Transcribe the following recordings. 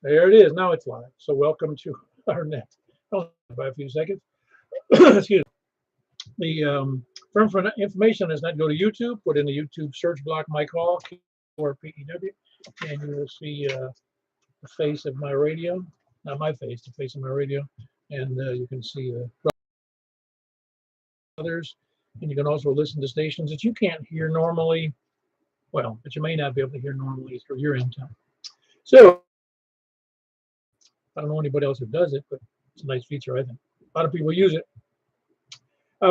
There it is. Now it's live. So welcome to our net. Oh, by a few seconds. Excuse me. The firm for information is not go to YouTube. Put in the YouTube search block Mike Hall or PEW, and you will see the face of my radio. Not my face, the face of my radio, and you can see the others. And you can also listen to stations that you can't hear normally. Well, but you may not be able to hear normally through your in town. So I don't know anybody else who does it, but it's a nice feature, I think. A lot of people use it.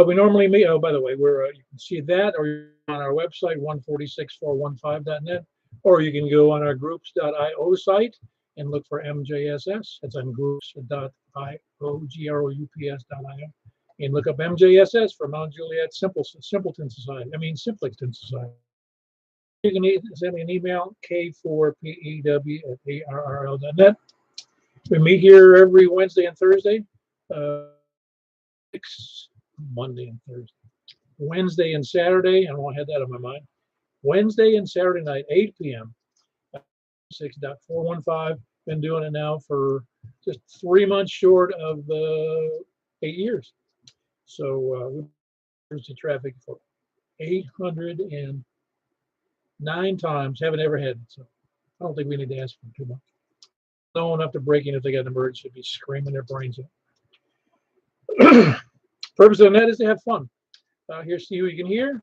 We normally meet. Oh, by the way, you can see that, or on our website 146415.net, or you can go on our groups.io site and look for MJSS. It's on groups.io, and look up MJSS for Mount Juliet Simpleton Society. I mean Simplexton Society. You can send me an email, k4pew@arrl.net. We meet here every Wednesday and Thursday. 6 Monday and Thursday. Wednesday and Saturday, I don't want to have that on my mind. Wednesday and Saturday night, 8 p.m. 6.415. Been doing it now for just 3 months short of 8 years. So we Thursday traffic for 809 times. Haven't ever had it. So I don't think we need to ask for too much. No enough to break in if they got an emergency, be screaming their brains out. Purpose of the net is to have fun. Here, see who you can hear,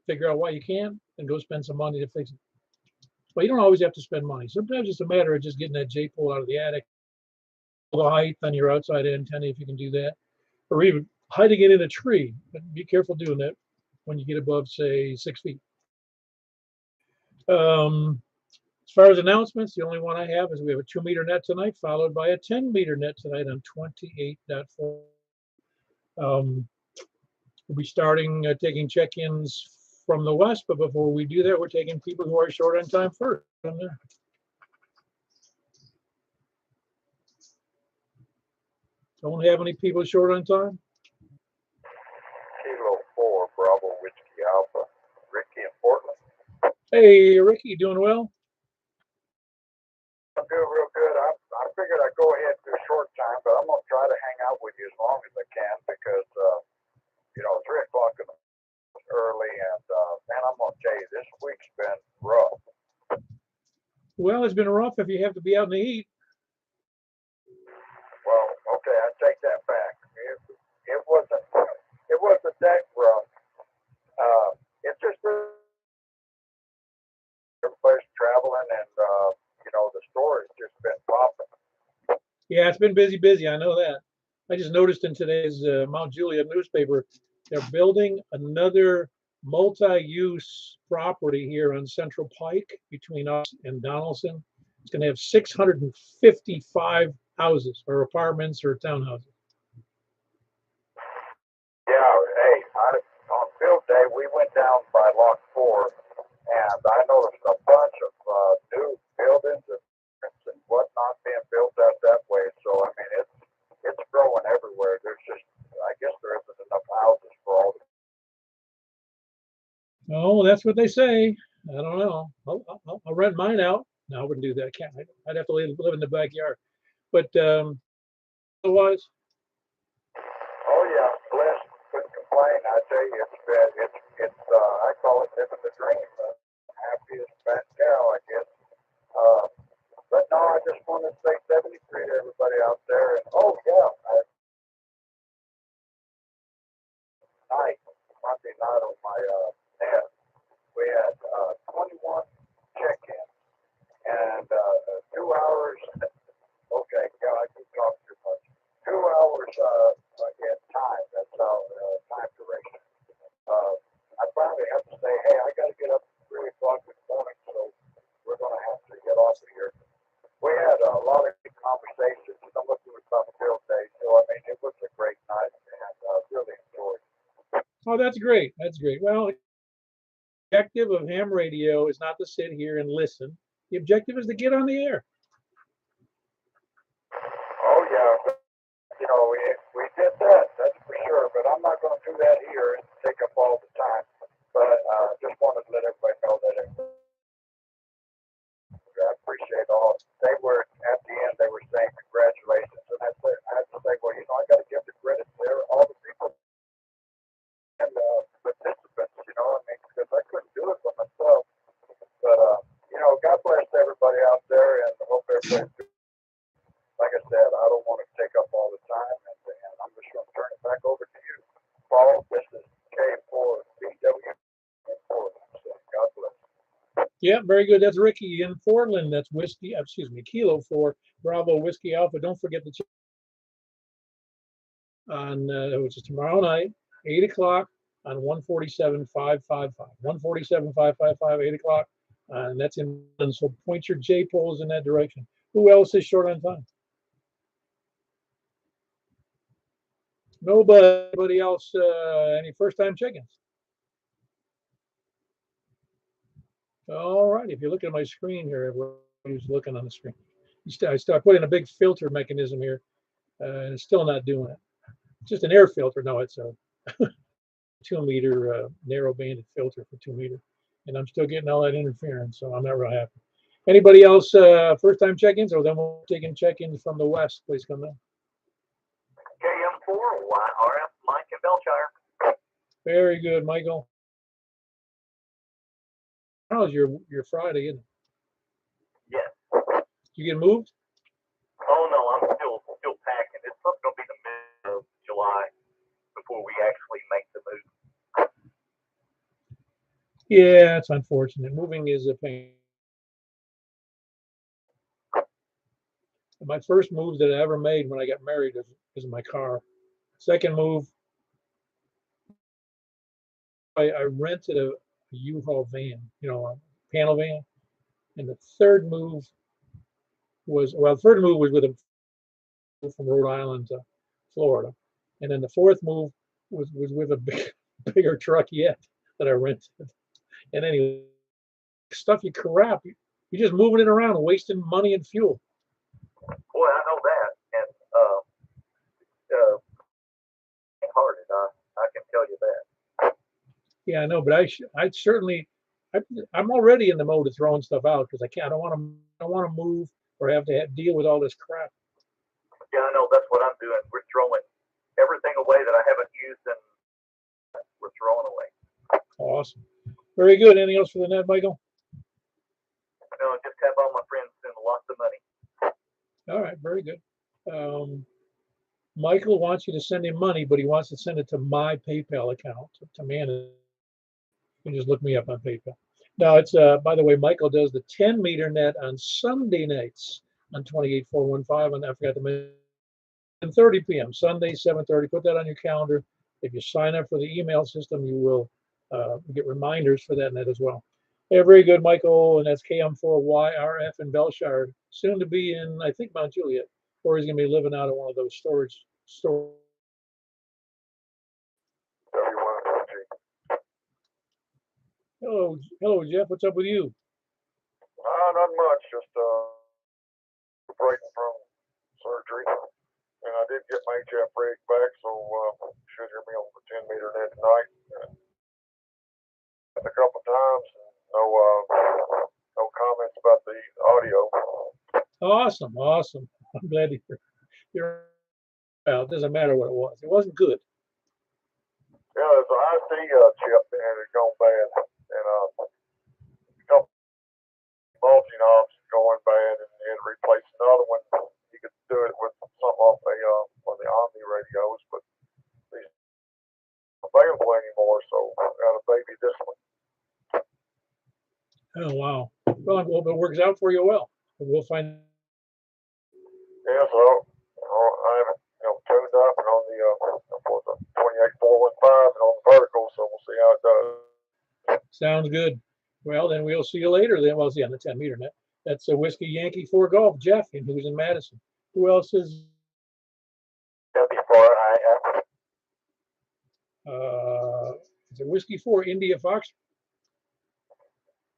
figure out why you can, and go spend some money to fix it. Well, you don't always have to spend money. Sometimes it's a matter of just getting that J-pole out of the attic, the height on your outside antenna if you can do that, or even hiding it in a tree. But be careful doing that when you get above, say, 6 feet. As far as announcements, the only one I have is we have a 2-meter net tonight, followed by a 10-meter net tonight on 28.4. We'll be starting taking check-ins from the west, but before we do that, we're taking people who are short on time first. Don't have any people short on time? Kilo 4, Bravo Whiskey Alpha. Ricky in Portland. Hey, Ricky, doing well? I'm doing real good. I figured I'd go ahead and do short time, but I'm going to try to hang out with you as long as I can because, 3 o'clock in the early, and man, I'm going to tell you, this week's been rough. Well, it's been rough if you have to be out in the heat. Well, okay, I take that back. It wasn't that rough. It's just everybody's traveling, and the story's just been popping. Yeah, it's been busy. I know that. I just noticed in today's Mount Juliet newspaper, they're building another multi-use property here on Central Pike between us and Donaldson. It's going to have 655 houses or apartments or townhouses. Yeah, hey, on field day, we went down by Lock 4, and I noticed a bunch of new buildings and whatnot being built out that way. So, I mean, it's growing everywhere. There's just, I guess there isn't enough houses for all the. Oh, that's what they say. I don't know. I'll rent mine out. No, I wouldn't do that. I can't. I'd have to live in the backyard. But otherwise. Oh yeah, blessed. Couldn't complain. I tell you, it's I call it living the dream. Happiest fat cow, I guess. But no, I just want to say 73 to everybody out there. And oh yeah, Monday night on my net, we had 21 check-ins and 2 hours. Okay, yeah, I can talk too much. 2 hours in time. That's how time duration. I finally have to say, hey, I got to get up at 3 o'clock this morning, so we're going to have to get off of here. We had a lot of good conversations. Some of it was about field day, so I mean, it was a great night, and really enjoyed it. Oh, that's great. That's great. Well, the objective of ham radio is not to sit here and listen. The objective is to get on the air. Oh yeah, we did that. That's for sure. But I'm not going to do that here and take up all the time. But just wanted to let everybody know that I appreciate all. They were Yeah, very good. That's Ricky in Portland. That's whiskey, excuse me, Kilo 4 Bravo Whiskey Alpha. Don't forget to check on, which is tomorrow night, 8 o'clock on 147-555. 147-555, 8 o'clock. And that's in, and so point your J poles in that direction. Who else is short on time? Nobody else, any first time check-ins? All right, if you look at my screen here, everybody's looking on the screen. I start putting a big filter mechanism here, and it's still not doing it. It's just an air filter. No, it's a 2 meter narrow banded filter for 2 meter. And I'm still getting all that interference, so I'm not real happy. Anybody else first time check-ins, or then we're taking check-ins from the west? Please come in. KM4, YRF, Mike in Belshire. Very good, Michael. How's your Friday, isn't it? Yes. Did you get moved? Oh no, I'm still packing. It's probably gonna be the middle of July before we actually make the move. Yeah, it's unfortunate. Moving is a pain. My first move that I ever made when I got married is my car. Second move, I rented a U-Haul van, a panel van. And the third move was, well, the third move was with a from Rhode Island to Florida. And then the fourth move was with a bigger truck yet that I rented. And anyway, stuff you crap. You're just moving it around and wasting money and fuel. Boy, I know that. And hearted, I can tell you that. Yeah, I know, but I certainly, I'm already in the mode of throwing stuff out because I don't want to move or have to deal with all this crap. Yeah, I know. That's what I'm doing. We're throwing everything away that I haven't used, and we're throwing away. Awesome. Very good. Anything else for the net, Michael? No, just have all my friends spend lots of money. All right, very good. Michael wants you to send him money, but he wants to send it to my PayPal account to manage. You can just look me up on PayPal. Now, it's by the way, Michael does the 10 meter net on Sunday nights on 28415, and I forgot to mention 7:30 p.m. Sunday 7:30. Put that on your calendar. If you sign up for the email system, you will get reminders for that net as well. Yeah, very good, Michael, and that's KM4YRF in Belshire, soon to be in, I think, Mount Juliet, or he's going to be living out of one of those storage. Hello, Jeff. What's up with you? Not much. Just breaking from surgery, and I did get my HF rig back, so should hear me on the 10 meter net tonight. A couple times, no comments about the audio. Awesome. I'm glad to hear. Well, it doesn't matter what it was. It wasn't good. Yeah, there's an IC chip in there that's gone bad, and a couple bulging knobs going bad, and replace another one. You could do it with something off one of the Omni radios, but these aren't available anymore, so I got to baby this one. Oh, wow. Well, I hope it works out for you well. We'll find. Yeah, so I haven't tuned up and on the 28415 and on the vertical, so we'll see how it does. Sounds good. Well, then we'll see you later. Then we'll see on the 10 meter net. That's a Whiskey Yankee 4 Golf, Jeff, and who's in Madison. Who else is? W4IF. Is it Whiskey 4 India Fox?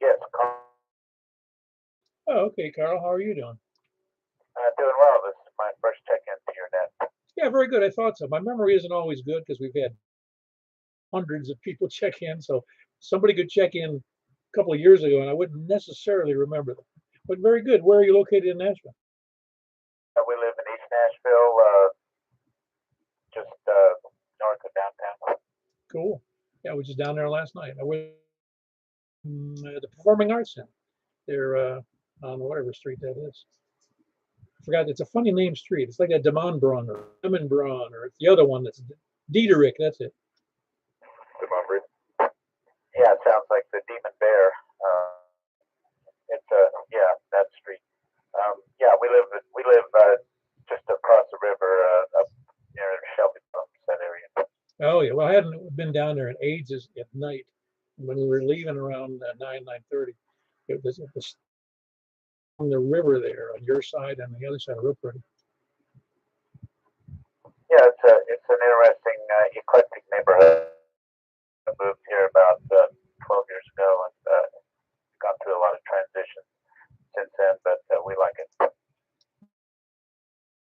Yes. Oh, okay, Carl. How are you doing? Doing well. This is my first check-in to your net. Yeah, very good. I thought so. My memory isn't always good because we've had hundreds of people check in. So somebody could check in a couple of years ago and I wouldn't necessarily remember them. But very good. Where are you located in Nashville? We live in East Nashville, just north of downtown. Cool. Yeah, I was just down there last night. I went the Performing Arts Center. They're on whatever street that is. I forgot. It's a funny name street. It's like a Demonbrun or Lemonbrun, or it's the other one that's Diederich. That's it. Yeah, it sounds like the Demon Bear. yeah, that street. Yeah, we live just across the river, up near Shelby Pumps, that area. Oh yeah. Well, I hadn't been down there in ages at night. When we were leaving around 9:30, it was on the river there on your side and the other side, real pretty. Yeah, it's an interesting, eclectic neighborhood. I moved here about 12 years ago and gone through a lot of transition since then, but we like it.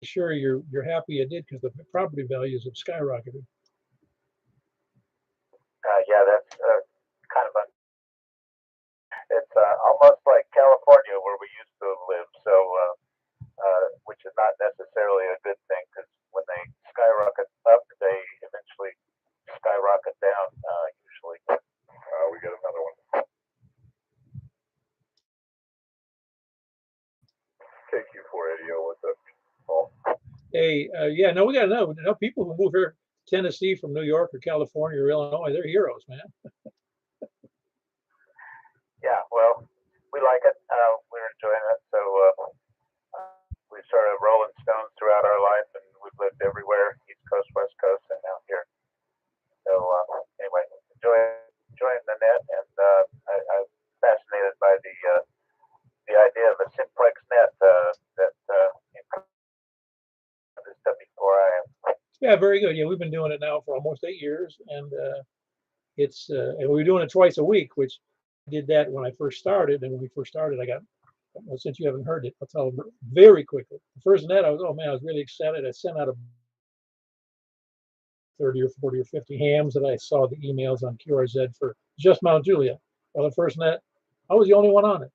Sure, you're happy you did because the property values have skyrocketed. Yeah, that's kind of it's almost like California where we used to live. So, which is not necessarily a good thing because when they skyrocket up, they eventually skyrocket down. Usually, we get another one. KQ480, what's up? Oh. Hey, yeah, no, we got to know people who move here, Tennessee from New York or California or Illinois, they're heroes, man. Yeah, well, we like it. We're enjoying it. So we started Rolling Stones throughout our life, and we've lived everywhere, East Coast, West Coast, and now here. So anyway, enjoying the net, and I'm fascinated by the idea of a simplex net that this W4IM. Yeah, very good. Yeah, we've been doing it now for almost 8 years, and and we're doing it twice a week, which I did that when I first started. And when we first started, I got, well, since you haven't heard it, I'll tell them very quickly. The first net, oh man, I was really excited. I sent out a 30 or 40 or 50 hams that I saw the emails on QRZ for just Mount Juliet. Well, the first net, I was the only one on it.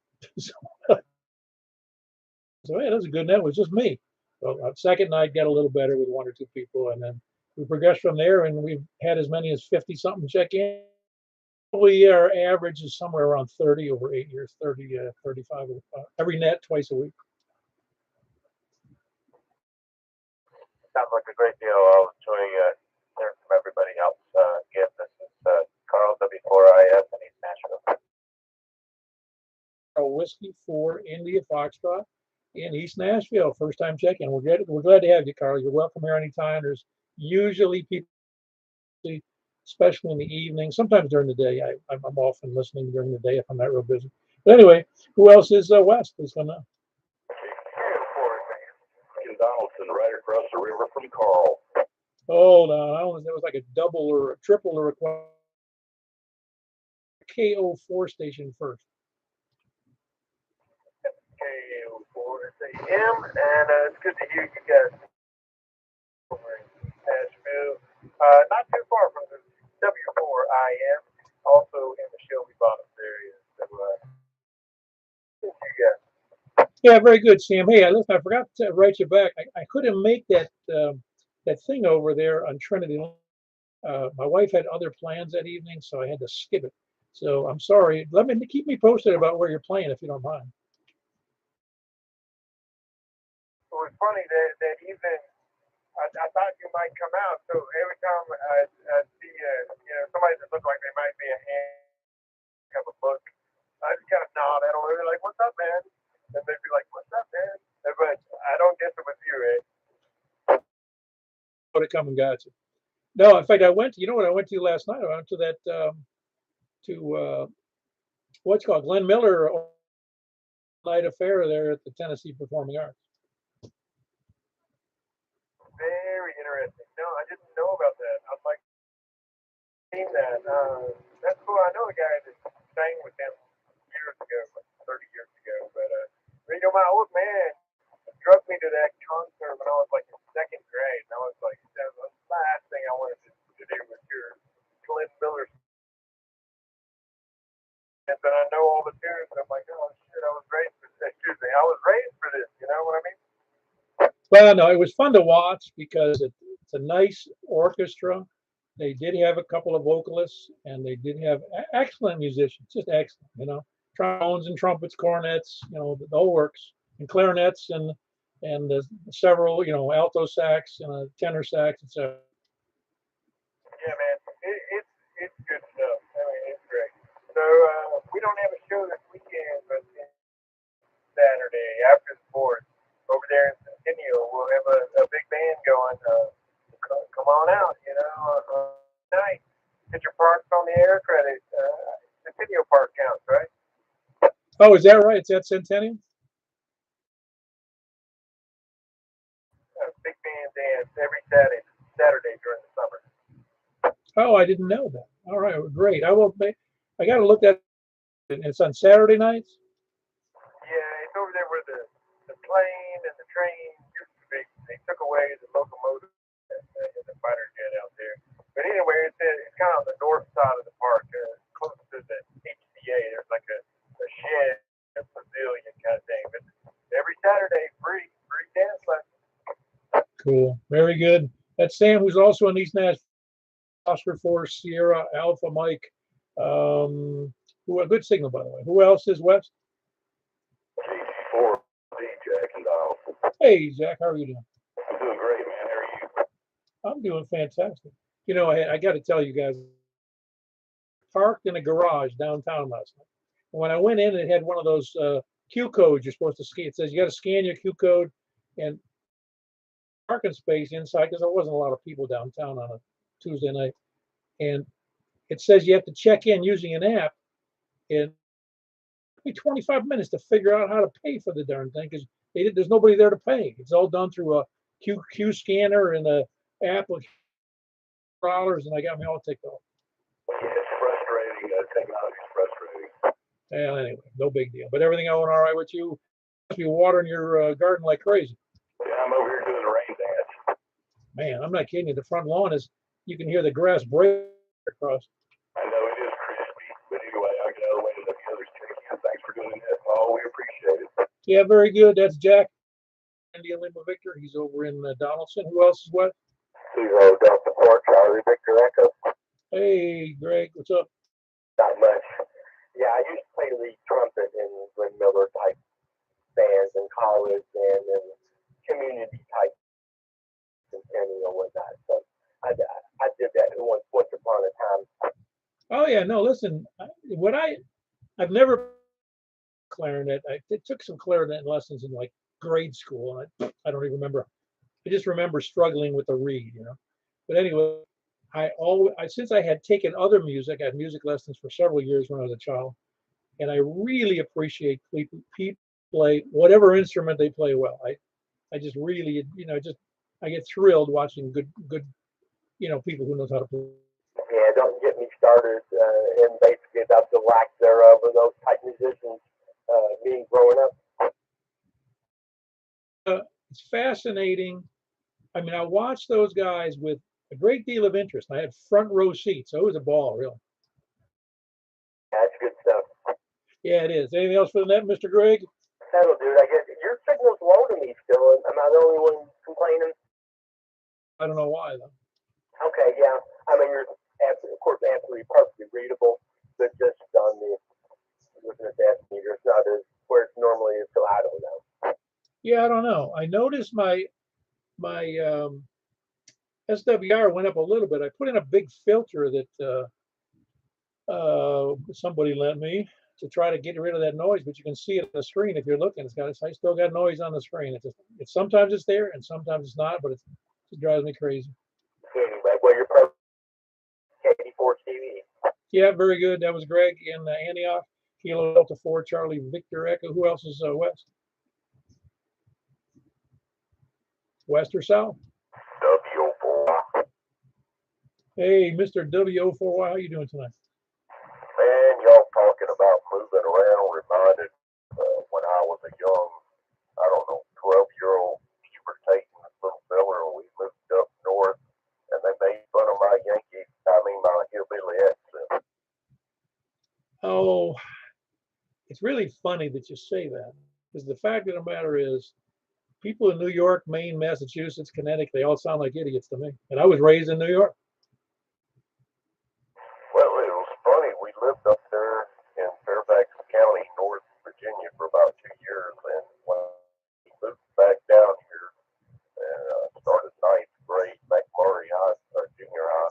So yeah, that's a good net. It was just me. Well, second night got a little better with one or two people, and then we progressed from there, and we've had as many as 50 something check in. Probably our average is somewhere around 30 over 8 years, 30, 35 every net twice a week. Sounds like a great deal. I'll enjoy hearing from everybody else. Again, this is Carl W4IF in East Nashville. A whiskey for India Foxtrot in East Nashville. First time check-in. We're glad to have you, Carl. You're welcome here anytime. There's usually people, especially in the evening, sometimes during the day. I'm often listening during the day if I'm not real busy. But anyway, who else is West? Please come on. Donaldson, right across the river from Carl. Hold on. That was like a double or a triple or a KO4 station first. KO4 AM, and it's good to hear you guys over in Nashville. Not too far from the W4IM, also in the Shelby Bottoms area. So, thank you guys. Yeah, very good, Sam. Hey, listen, I forgot to write you back. I couldn't make that thing over there on Trinity. My wife had other plans that evening, so I had to skip it. So I'm sorry. Keep me posted about where you're playing if you don't mind. It was funny that evening. I thought you might come out, so every time I see somebody that looked like they might be a hand, have a look, I just kind of nod at them. They're like, "What's up, man?" And they'd be like, "What's up, man?" But I don't guess it was you, eh? Would have come and got you. No, in fact, I went. You know what I went to last night? I went to that what's called Glenn Miller night affair there at the Tennessee Performing Arts. Very interesting. No, I didn't know about that. I'm like, seen that. That's cool. I know a guy that sang with him years ago, like 30 years ago. But my old man drug me to that concert when I was like in second grade, and I was like, that was the last thing I wanted to do was hear Glenn Miller. And then I know all the tunes, and I'm like, oh shit, I was raised for this. Excuse me, I was raised for this. You know what I mean? Well, no, it was fun to watch because it's a nice orchestra. They did have a couple of vocalists, and they did have excellent musicians, just excellent. Trombones and trumpets, cornets, the whole works, and clarinets, and several, alto sax and tenor sax, etc. Yeah, man, it's good stuff. I mean, it's great. So we don't have a show this weekend, but Saturday after the 4th over there in Centennial. We'll have a big band going. Come on out, night. Get your parks on the air credit. Centennial Park counts, right? Oh, is that right? It's at Centennial? Big band dance every Saturday during the summer. Oh, I didn't know that. All right, great. I got to look at it. It's on Saturday nights? Yeah, it's over there where the plane and the train used to be. They took away the locomotive and the fighter jet out there. But anyway, it's kind of on the north side of the park, close to the HCA. There's like a shed, a pavilion kind of thing. But every Saturday, free dance lessons. Cool. Very good. That's Sam, who's also in East Nashville. Oscar 4 Sierra Alpha Mike. Who a good signal, by the way. Who else is West? GG4, Jack and Dial. Hey, Zach, how are you doing? I'm doing great, man. How are you? I'm doing fantastic. You know, I got to tell you guys, parked in a garage downtown last night. And when I went in, it had one of those Q codes you're supposed to scan. It says you got to scan your Q code and parking space inside because there wasn't a lot of people downtown on a Tuesday night. And it says you have to check in using an app. And it took me 25 minutes to figure out how to pay for the darn thing because there's nobody there to pay. It's all done through a Q scanner and a app with dollars, and I got me all ticked off. Yeah, it's frustrating. Technology's frustrating. Well, anyway, no big deal. But everything going all right with you? You must be watering your garden like crazy. Yeah, I'm over here doing a rain dance. Man, I'm not kidding you. The front lawn you can hear the grass break across. I know it is crispy, but anyway, I got out of the way to let the others take it. Thanks for doing that, Paul. We appreciate it. Yeah, very good. That's Jack. India Lima Victor. He's over in Donaldson. Who else is what? Zero Delta 4 Charlie Victor Echo. Hey, Greg, what's up? Not much. Yeah, I used to play lead trumpet in Glenn Miller type bands in college and in community type centennial or whatnot. So I did that once upon a time. Oh yeah, no. Listen, I've never clarinet. I took some clarinet lessons in like grade school, and I don't even remember. I just remember struggling with the reed, you know. But anyway, since I had taken other music, I had music lessons for several years when I was a child, and I really appreciate people play whatever instrument they play well. I just really, I get thrilled watching good, people who knows how to play. Yeah, don't get me started in basically about the lack thereof of those type musicians being growing up. It's fascinating. I mean, I watched those guys with a great deal of interest. I had front row seats, so it was a ball, really. That's good stuff. Yeah, it is. Anything else for the net, Mr. Greg? That'll do it. I guess your signal's low to me still. Am I the only one complaining? I don't know why, though. Okay, yeah. I mean, you're, of course, absolutely perfectly readable, but just on the looking at that meter, it's not as where it normally is, so I don't know. Yeah, I don't know. I noticed my SWR went up a little bit. I put in a big filter that somebody lent me to try to get rid of that noise, but you can see it on the screen if you're looking. I still got noise on the screen. It's sometimes it's there and sometimes it's not, but it drives me crazy. Anyway, well, you're perfect. KD4 TV. Yeah, very good. That was Greg in Antioch. Kilo Delta 4 Charlie Victor Echo. Who else is West? West or South? W04. Hey, Mr. W04Y, how you doing tonight? Man, y'all talking about moving around reminded when I was a young, I don't know, 12-year-old pubertating little fella, and we moved up north, and they made fun of my my hillbilly accent. Oh, it's really funny that you say that, because the fact of the matter is, people in New York, Maine, Massachusetts, Connecticut, they all sound like idiots to me. And I was raised in New York. Well, it was funny. We lived up there in Fairfax County, North Virginia, for about 2 years, and when we moved back down here and started ninth grade, McMurray High, or junior high,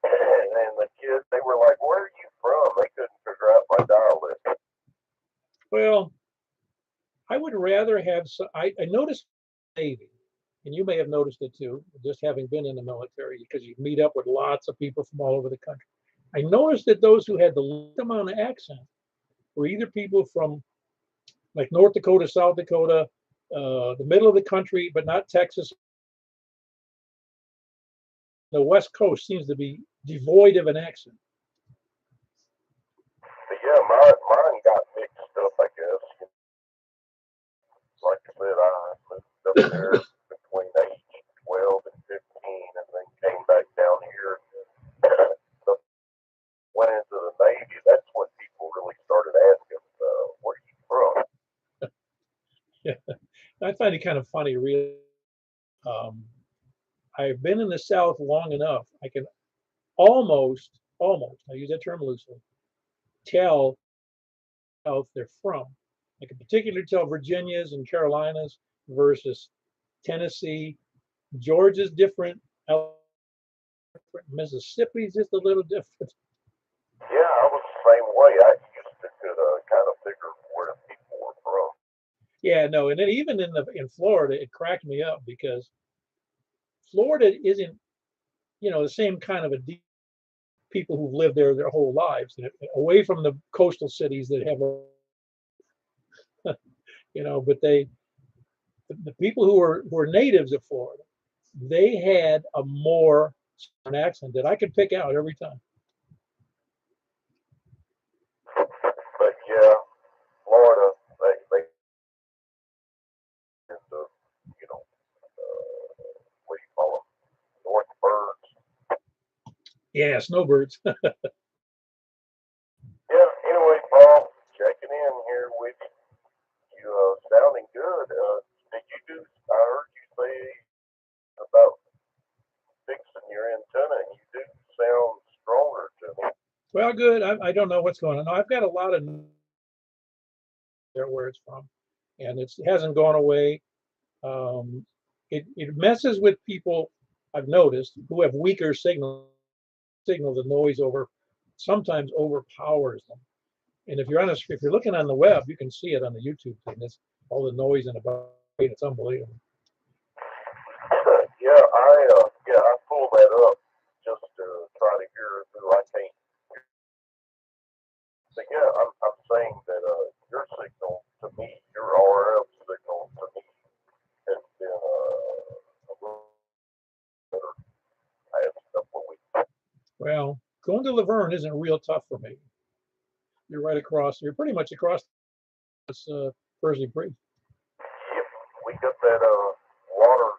and the kids, they were like, "Where are you from?" They couldn't figure out my dialect. Well, I would rather have some, I noticed Navy, and you may have noticed it too, just having been in the military, because you meet up with lots of people from all over the country. I noticed that those who had the least amount of accent were either people from like North Dakota, South Dakota, the middle of the country, but not Texas. The West Coast seems to be devoid of an accent. But yeah, mine got mixed up, I guess. Like I said, I moved up there between age 12 and 15, and then came back down here. So went into the Navy. That's when people really started asking, "Where are you from?" Yeah, I find it kind of funny, really. Um, I've been in the South long enough. I can almost, I use that term loosely, tell how they're from. I can particularly tell Virginia's and Carolinas versus Tennessee. Georgia's different. Mississippi's just a little different. Yeah, I was the same way. I used to could kind of figure where the people were from. Yeah, no, and then even in Florida, it cracked me up because Florida isn't, the same kind of a deep people who've lived there their whole lives, away from the coastal cities that have, but the people who are natives of Florida, they had a more an accent that I could pick out every time. But yeah, Florida, they the you know what do you call them? North birds. Yeah, snowbirds. Yeah. Anyway, Paul, checking in here with you. You sounding good. Did you do? I heard you say about fixing your antenna, and you do sound stronger to me. Well, good. I don't know what's going on. I've got a lot of there where it's from, and it hasn't gone away. Um, it messes with people. I've noticed who have weaker signal. The noise sometimes overpowers them. And if you're looking on the web, you can see it on the YouTube thing. It's all the noise and about it. It's unbelievable. Yeah, I pulled that up just to try to hear who I can't. But yeah, I'm saying that your signal to me, your RF signal to me, has been a little better last couple of weeks. Well, going to Laverne isn't real tough for me. You're right across. You're pretty much across this Percy Creek. Yep, we got that water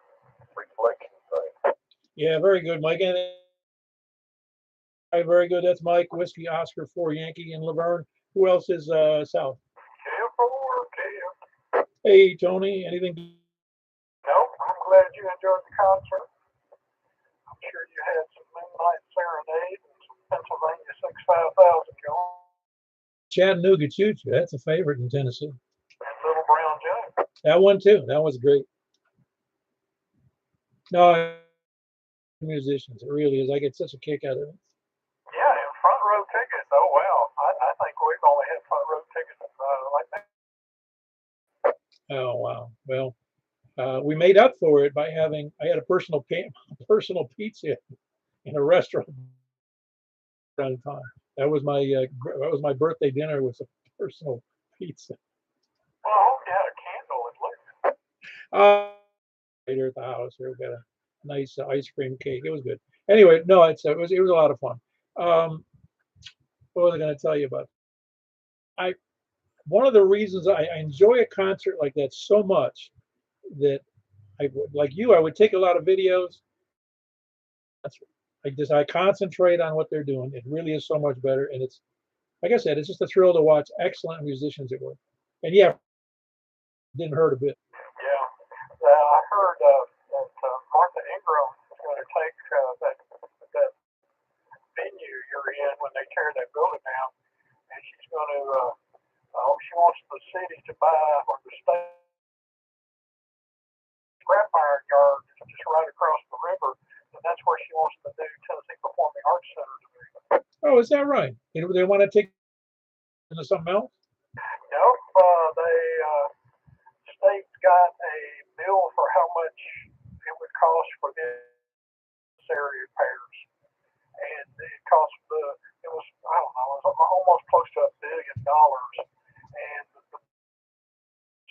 reflection thing. Yeah, very good, Mike. And very good. That's Mike. Whiskey Oscar 4 Yankee in Laverne. Who else is south? K4, Hey, Tony. Anything? no, I'm glad you enjoyed the concert. I'm sure you had some Moonlight Serenade and some Pennsylvania 65000 going. Chattanooga Choo Choo. That's a favorite in Tennessee. And Little Brown Jug. That one too. That was great. No, musicians. It really is. I get such a kick out of it. Yeah, and front row tickets. Oh, wow. I think we've only had front row tickets like that. Oh wow. Well, we made up for it by I had a personal pizza in a restaurant on time. That was my birthday dinner was a personal pizza. Well, I hope you had a candle at least. Later at the house, we got a nice ice cream cake. It was good. Anyway, no, it was a lot of fun. What was I going to tell you about? I One of the reasons I enjoy a concert like that so much that like you, I would take a lot of videos. I concentrate on what they're doing. It really is so much better, and it's like I said, it's just a thrill to watch excellent musicians at work. And yeah, didn't hurt a bit. Yeah. I heard that Martha Ingram is going to take that venue you're in when they tear that building down, and she's going to, she wants the city to buy, or the state scrap iron yard just right across the river, and that's where she wants the new Tennessee Performing Arts Center to be. Oh, is that right? They want to take into something else? Nope, they got a bill for how much it would cost for this area repairs, and it cost it was I don't know, it was almost close to $1 billion, and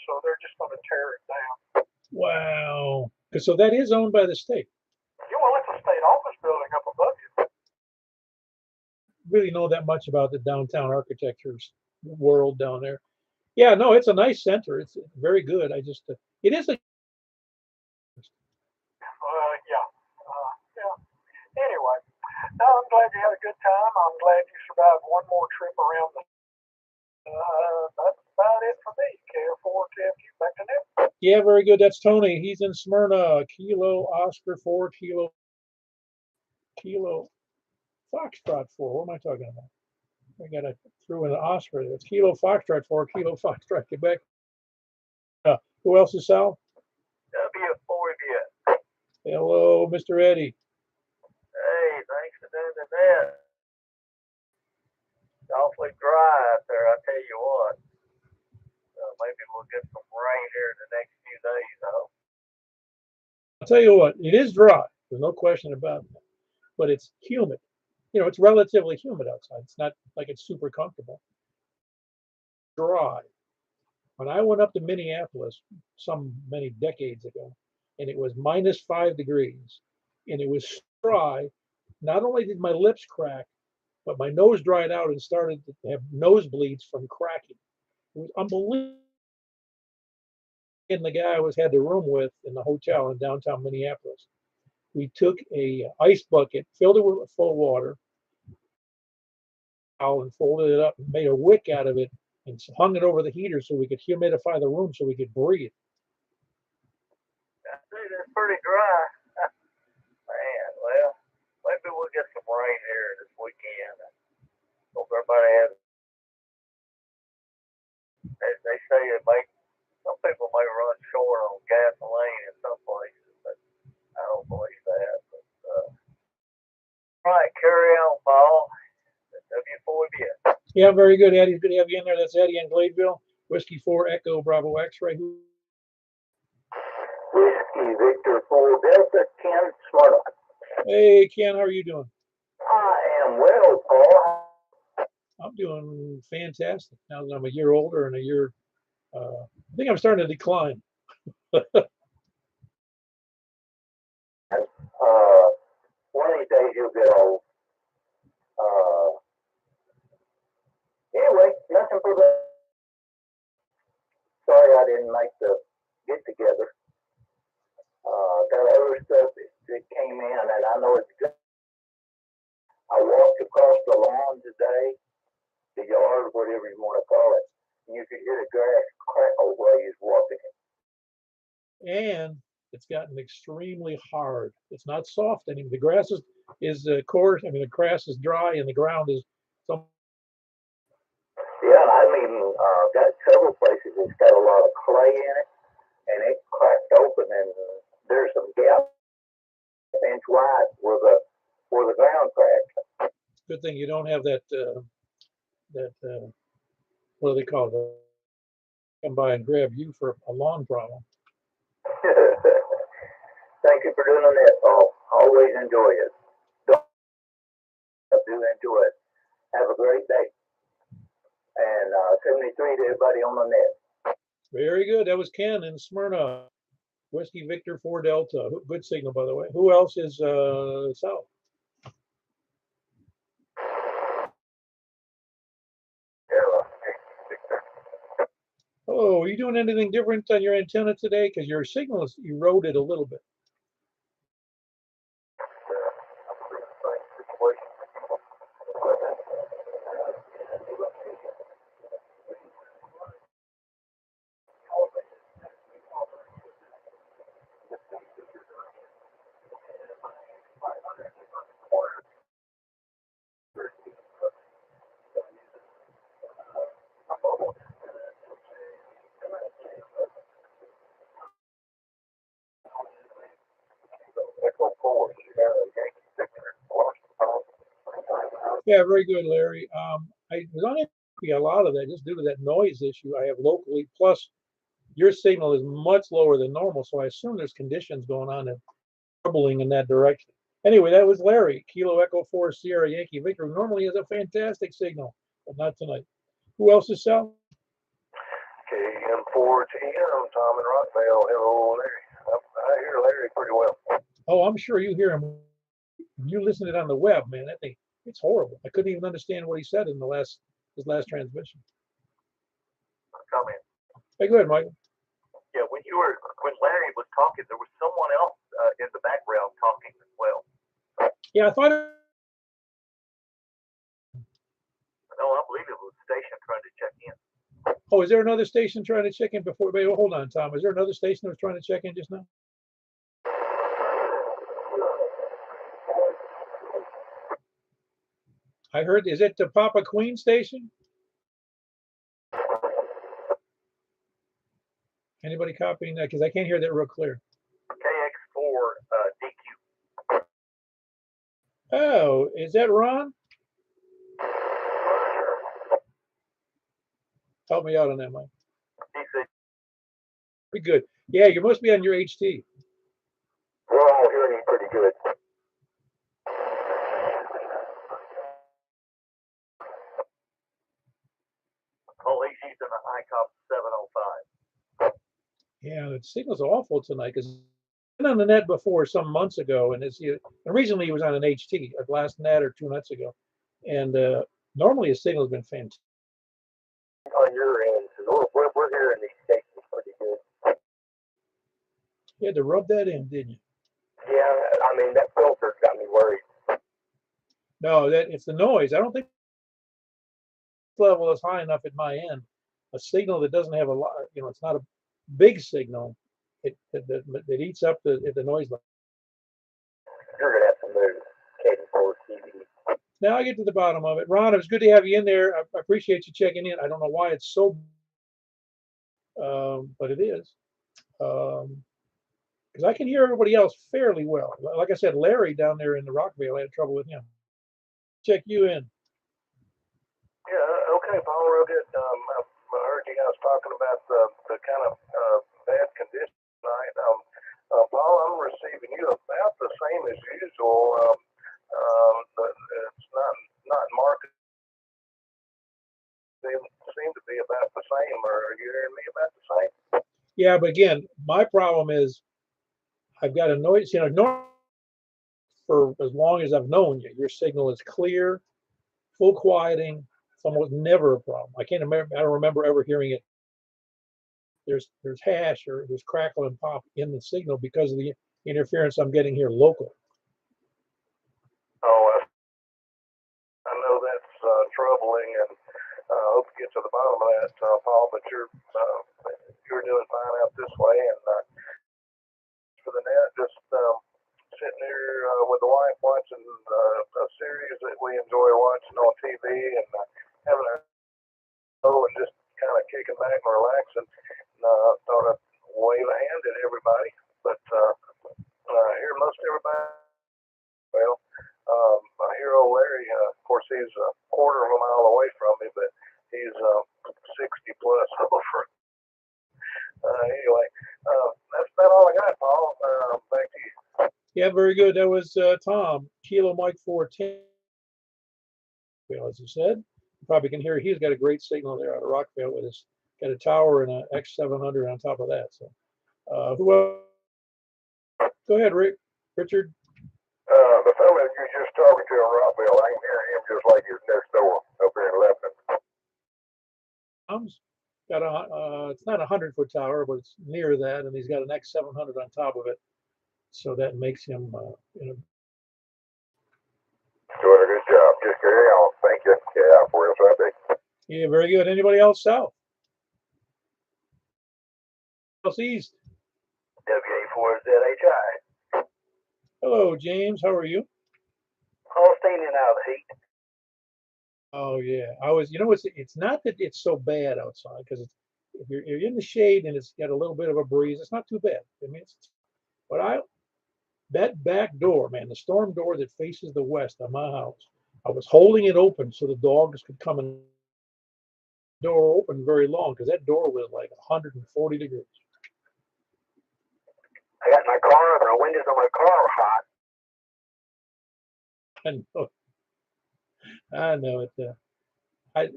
so they're just going to tear it down. Wow. So that is owned by the state. Yeah, well, it's a state office building up above you. Really know that much about the downtown architecture world down there. Yeah, no, it's a nice center. It's very good. I just, it is a. Yeah. Yeah. Anyway, no, I'm glad you had a good time. I'm glad you survived one more trip around the. That's about it for me. KO4TFU, back to them. Yeah, very good. That's Tony. He's in Smyrna. Kilo Oscar 4 Kilo Foxtrot 4. What am I talking about? I got to throw in the Oscar there. It's Kilo Foxtrot 4 Kilo Foxtrot Quebec. Who else is Sal? W4BS. Hello, Mr. Eddie. Hey, thanks for doing that. It's awfully dry out there, I tell you what. Maybe we'll get some rain here in the next few days, I hope. I'll tell you what, it is dry. There's no question about that. But it's humid. You know, it's relatively humid outside. It's not like it's super comfortable. Dry. When I went up to Minneapolis many decades ago, and it was -5 degrees, and it was dry, not only did my lips crack, but my nose dried out and started to have nosebleeds from cracking. It was unbelievable. And the guy I had the room with in the hotel in downtown Minneapolis, we took a ice bucket, filled it with full water, and folded it up and made a wick out of it and hung it over the heater so we could humidify the room so we could breathe. I see that's pretty dry. Man, well, maybe we'll get some rain here this weekend. Hope everybody has. They say it may. Some people may run short on gasoline in some places, but I don't believe that. But, all right, carry on, Paul. W4BS. Yeah, very good, Eddie. Good to have you in there. That's Eddie in Gladeville. Whiskey 4 Echo Bravo X-ray. Whiskey Victor 4 Delta, Ken Smyrna. Hey, Ken, how are you doing? I am well, Paul. I'm doing fantastic. Now that I'm a year older and a year, I think I'm starting to decline. One of these days you'll get old. Anyway, nothing for the. Sorry I didn't make the get together. Got other stuff that came in, and I know it's good. I walked across the lawn today, the yard, whatever you want to call it, and you could hear the grass crackle while you was walking. And it's gotten extremely hard. It's not soft anymore. The grass is coarse. I mean, the grass is dry and the ground is some. Yeah, I mean, got several places that's got a lot of clay in it, and it cracked open, and there's some gaps, inch wide where the ground cracked. Good thing you don't have that what do they call it? Come by and grab you for a lawn problem. Thank you for doing that, Paul. Always enjoy it. I do enjoy it. Have a great day. And 73 to everybody on the net. Very good. That was Ken in Smyrna. Whiskey Victor 4 Delta. Good signal, by the way. Who else is south? Oh, are you doing anything different on your antenna today? Because your signal is eroded a little bit. Yeah, very good, Larry. I was unable to see a lot of that just due to that noise issue I have locally. Plus, your signal is much lower than normal, so I assume there's conditions going on that troubling in that direction. Anyway, that was Larry, Kilo Echo 4 Sierra Yankee Victor, who normally has a fantastic signal, but not tonight. Who else is south? KM4TM, Tom in Rockville. Hello, Larry. I hear Larry pretty well. Oh, I'm sure you hear him. You listen to it on the web, man. That thing, it's horrible. I couldn't even understand what he said in his last transmission. Come in. Hey, go ahead, Michael. Yeah, when Larry was talking, there was someone else in the background talking as well. Yeah, I thought. No, I believe it was the station trying to check in. Oh, is there another station trying to check in before? Wait, hold on, Tom. Is there another station that was trying to check in just now? I heard. Is it the Papa Queen station? Anybody copying that? Because I can't hear that real clear. KX4 DQ. Oh, is that Ron? Help me out on that, Mike. He said, Pretty good. Yeah, you must be on your HT. We're all hearing you pretty good. oh, he's using an ICOP 705. Yeah, the signal's awful tonight because I've been on the net before some months ago, and and recently he was on an HT, last net or 2 nights ago, and normally his signal's been fantastic. On your end, so we're hearing these stations pretty good. You had to rub that in, didn't you? Yeah, I mean, that filter's got me worried. No, it's the noise. I don't think the level is high enough at my end. A signal that doesn't have a lot, it's not a big signal. It eats up the noise level. You're going to have to move KD4 TV. Now I get to the bottom of it. Ron, it was good to have you in there. I appreciate you checking in. I don't know why it's so, but it is. Because I can hear everybody else fairly well. Like I said, Larry down there in the Rockville, I had trouble with him. Check you in. Yeah, okay, Paul, real good. I heard you guys talking about the kind of bad condition tonight. Paul, I'm receiving you about the same as usual. It's not market. They seem to be about the same. Are you hearing me about the same? Yeah, but again, my problem is I've got a noise, for as long as I've known you, your signal is clear, full quieting. It's almost never a problem. I don't remember ever hearing it. There's hash or there's crackle and pop in the signal because of the interference I'm getting here local. Oh, I know that's troubling, and I hope to get to the bottom of that, Paul. But you're doing fine out this way, and for the net, just sitting here with the wife watching a series that we enjoy watching on TV, and having a show and just kind of kicking back and relaxing. Thought I'd wave a hand at everybody, but I hear most everybody. Well, I hear old Larry. Of course, he's a quarter of a mile away from me, but he's 60 plus over. Anyway, that's about all I got, Paul. Back to you. Yeah, very good. That was Tom, Kilo Mike 410. As he said, you probably can hear he's got a great signal there out of Rockville with his got a tower and an X700 on top of that. So, who else? Go ahead, Richard. The fellow you just talking to in Rockville, I can hear him just like he's next door up here in Lebanon. Tom's got it's not a 100-foot tower, but it's near that, and he's got an X700 on top of it. So that makes him, Doing a good job. Just carry on. Thank you. Yeah, for real, Sunday. yeah, very good. Anybody else south? Else east? WA4ZHI. Hello, James. How are you? All standing out of the heat. Oh yeah, it's not that it's so bad outside because if you're in the shade and it's got a little bit of a breeze, it's not too bad. I mean, that back door, man, the storm door that faces the west of my house, I was holding it open so the dogs could come in. door open very long because that door was like 140 degrees. I got my car, the windows on my car are hot. I know it.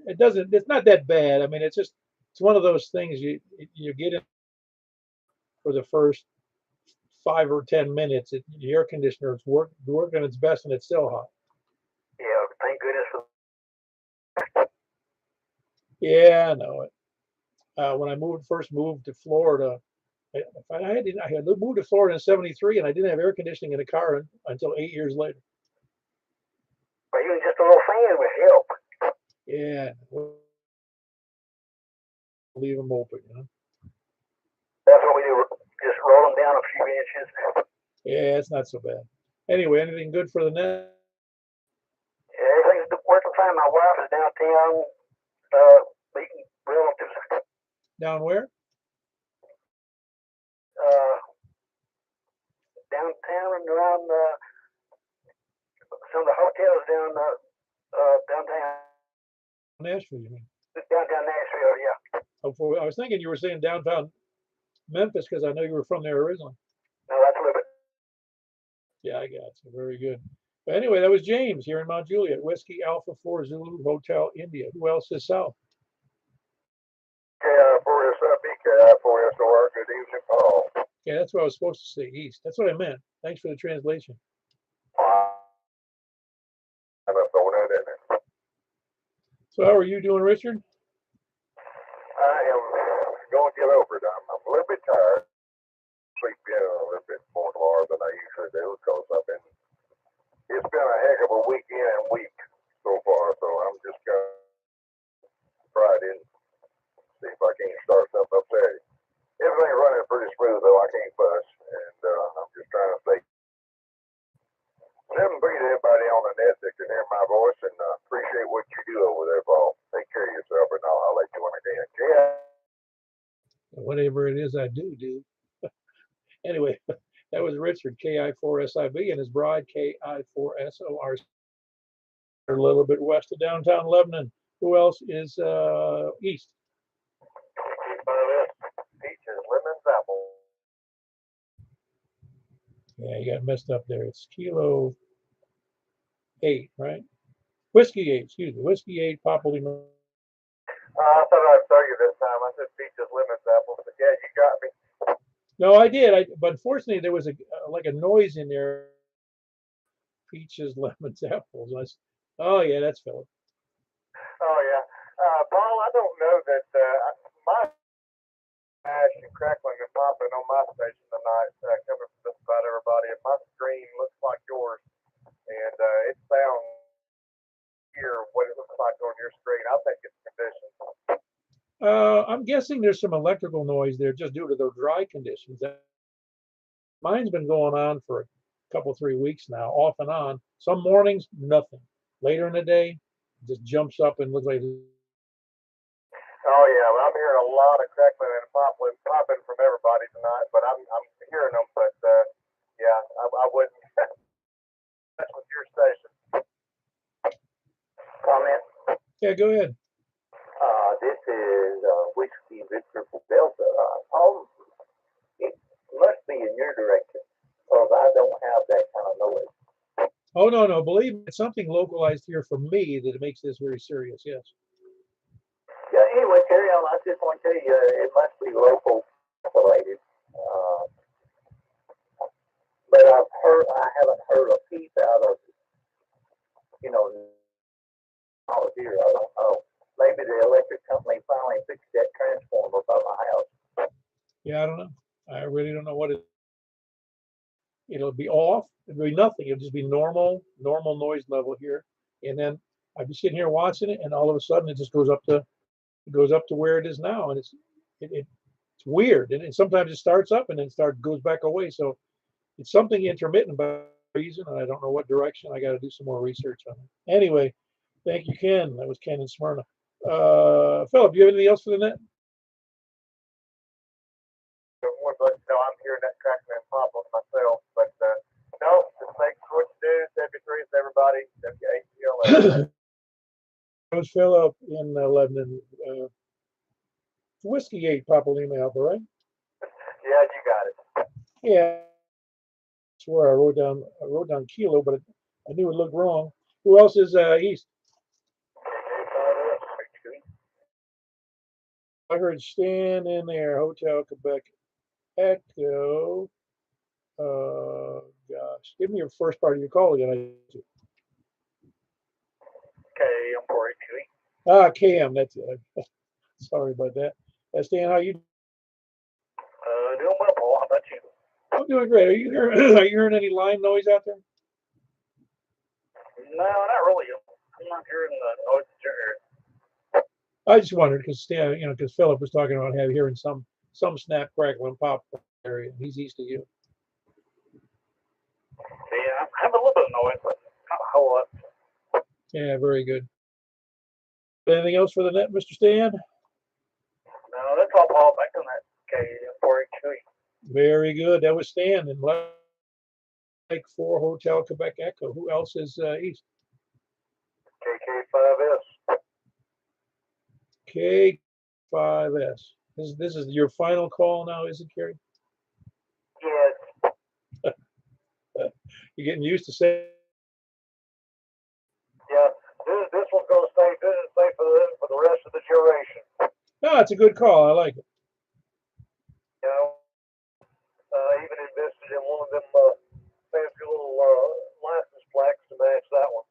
It doesn't. It's not that bad. I mean, it's just it's one of those things you get in for the first 5 or 10 minutes. The air conditioner is working its best, and it's still hot. Yeah, thank goodness for. Yeah, I know it. When I first moved to Florida, I had moved to Florida in '73, and I didn't have air conditioning in a car until 8 years later. But even just a little fan would help. Yeah, leave them open, you know. That's what we do. Just roll them down a few inches. Yeah, it's not so bad. Anyway, anything good for the net? Everything's working fine. My wife is downtown meeting relatives. Down where? Downtown and around some of the hotels downtown. Nashville, you mean? Downtown Nashville, yeah. Oh, I was thinking you were saying downtown Memphis because I know you were from there originally. No, that's a little bit. Yeah, I got you. Very good. But anyway, that was James here in Mount Juliet, Whiskey Alpha 4 Zulu Hotel, India. Who else is south? KI4SR, good evening, Paul. Yeah, that's what I was supposed to say, east. That's what I meant. Thanks for the translation. So how are you doing, Richard? I am going to get over it. I'm a little bit tired. Sleep in a little bit more tomorrow than I usually do because it's been a heck of a weekend and week so far. So I'm just going to try it in, see if I can't start something up there. Everything's running pretty smooth though. I can't fuss, and I'm just trying to say. Let me greet everybody on the net that can hear my voice, and appreciate what you do over there, Paul. Take care of yourself, and I'll let you when I can. Yeah. Whatever it is I do. Anyway, that was Richard, KI4SIB, and his bride, KI4SOR. A little bit west of downtown Lebanon. Who else is east? Peaches, lemons, apples. Yeah, you got messed up there. It's Kilo 8, right? Whiskey 8, excuse me. Whiskey 8, Papa Lima. I thought I'd tell you this time. I said peaches, lemons, apples. But yeah, you got me. No, I did. But unfortunately, there was like a noise in there. Peaches, lemons, apples. Oh, yeah, that's Philip. Oh, yeah. Paul, I don't know that my ash and crackling and popping on my station tonight, coming from just about everybody. And my screen looks like yours. And it sounds here what it looks like on your screen. I think it's conditions. I'm guessing there's some electrical noise there just due to the dry conditions. Mine's been going on for a couple, 3 weeks now, off and on. Some mornings, nothing. Later in the day, it just jumps up and looks like. Oh, yeah. Well, I'm hearing a lot of crackling and popping from everybody tonight, but I'm hearing them. But, yeah, I wouldn't. That's with your station. Comment? Yeah, go ahead. This is Whiskey Victor Delta. It must be in your direction because I don't have that kind of noise. Oh, no. Believe me, it's something localized here for me that makes this very serious. Yes. Yeah, anyway, carry on. I just want to tell you, it must be local related. But I haven't heard a peep out of, out here. I don't know. Maybe the electric company finally fixed that transformer by my house. Yeah, I don't know. I really don't know what it'll be off. It'll be nothing. It'll just be normal noise level here. And then I'd be sitting here watching it, and all of a sudden it just goes up to where it is now, and it's weird. And sometimes it starts up and then goes back away. So it's something intermittent by reason, and I don't know what direction. I got to do some more research on it. Anyway, thank you, Ken. That was Ken in Smyrna. Philip, do you have anything else for the net? No, I'm hearing that crackling and pop on myself, but no, just thanks for what you do. WB3 is everybody. WATL. It was Philip in Lebanon. Whiskey 8, Papa Lima Alpha, right? Yeah, you got it. Yeah. That's where I wrote down kilo, but I knew it looked wrong. Who else is east? I heard Stan in there. Hotel Quebec Echo. Gosh, give me your first part of your call again. Okay, I'm for it, Chewy. Cam. That's it. Sorry about that. Stan, how you? Doing well, Paul. How about you? I'm doing great. Are you hearing? Are you hearing any line noise out there? No, not really. I'm not hearing the noise that you're hearing. I just wondered because Stan, because Philip was talking about hearing some snap, crackle, and pop area. He's east of you. Yeah, I have a little bit of noise, but not a whole lot. Yeah, very good. Anything else for the net, Mr. Stan? No, that's all, Paul. Back on that. Okay, I'm for it, Chewy. Very good. That was Stan in Lake 4 Hotel Quebec Echo. Who else is east? KK5S. K5S. This is your final call now, is it, Kerry? Yes. You're getting used to saying. Yeah, this one's going to stay for the rest of the duration. No, it's a good call. I like it. You know, even invested in one of them fancy little license plaques to match that one.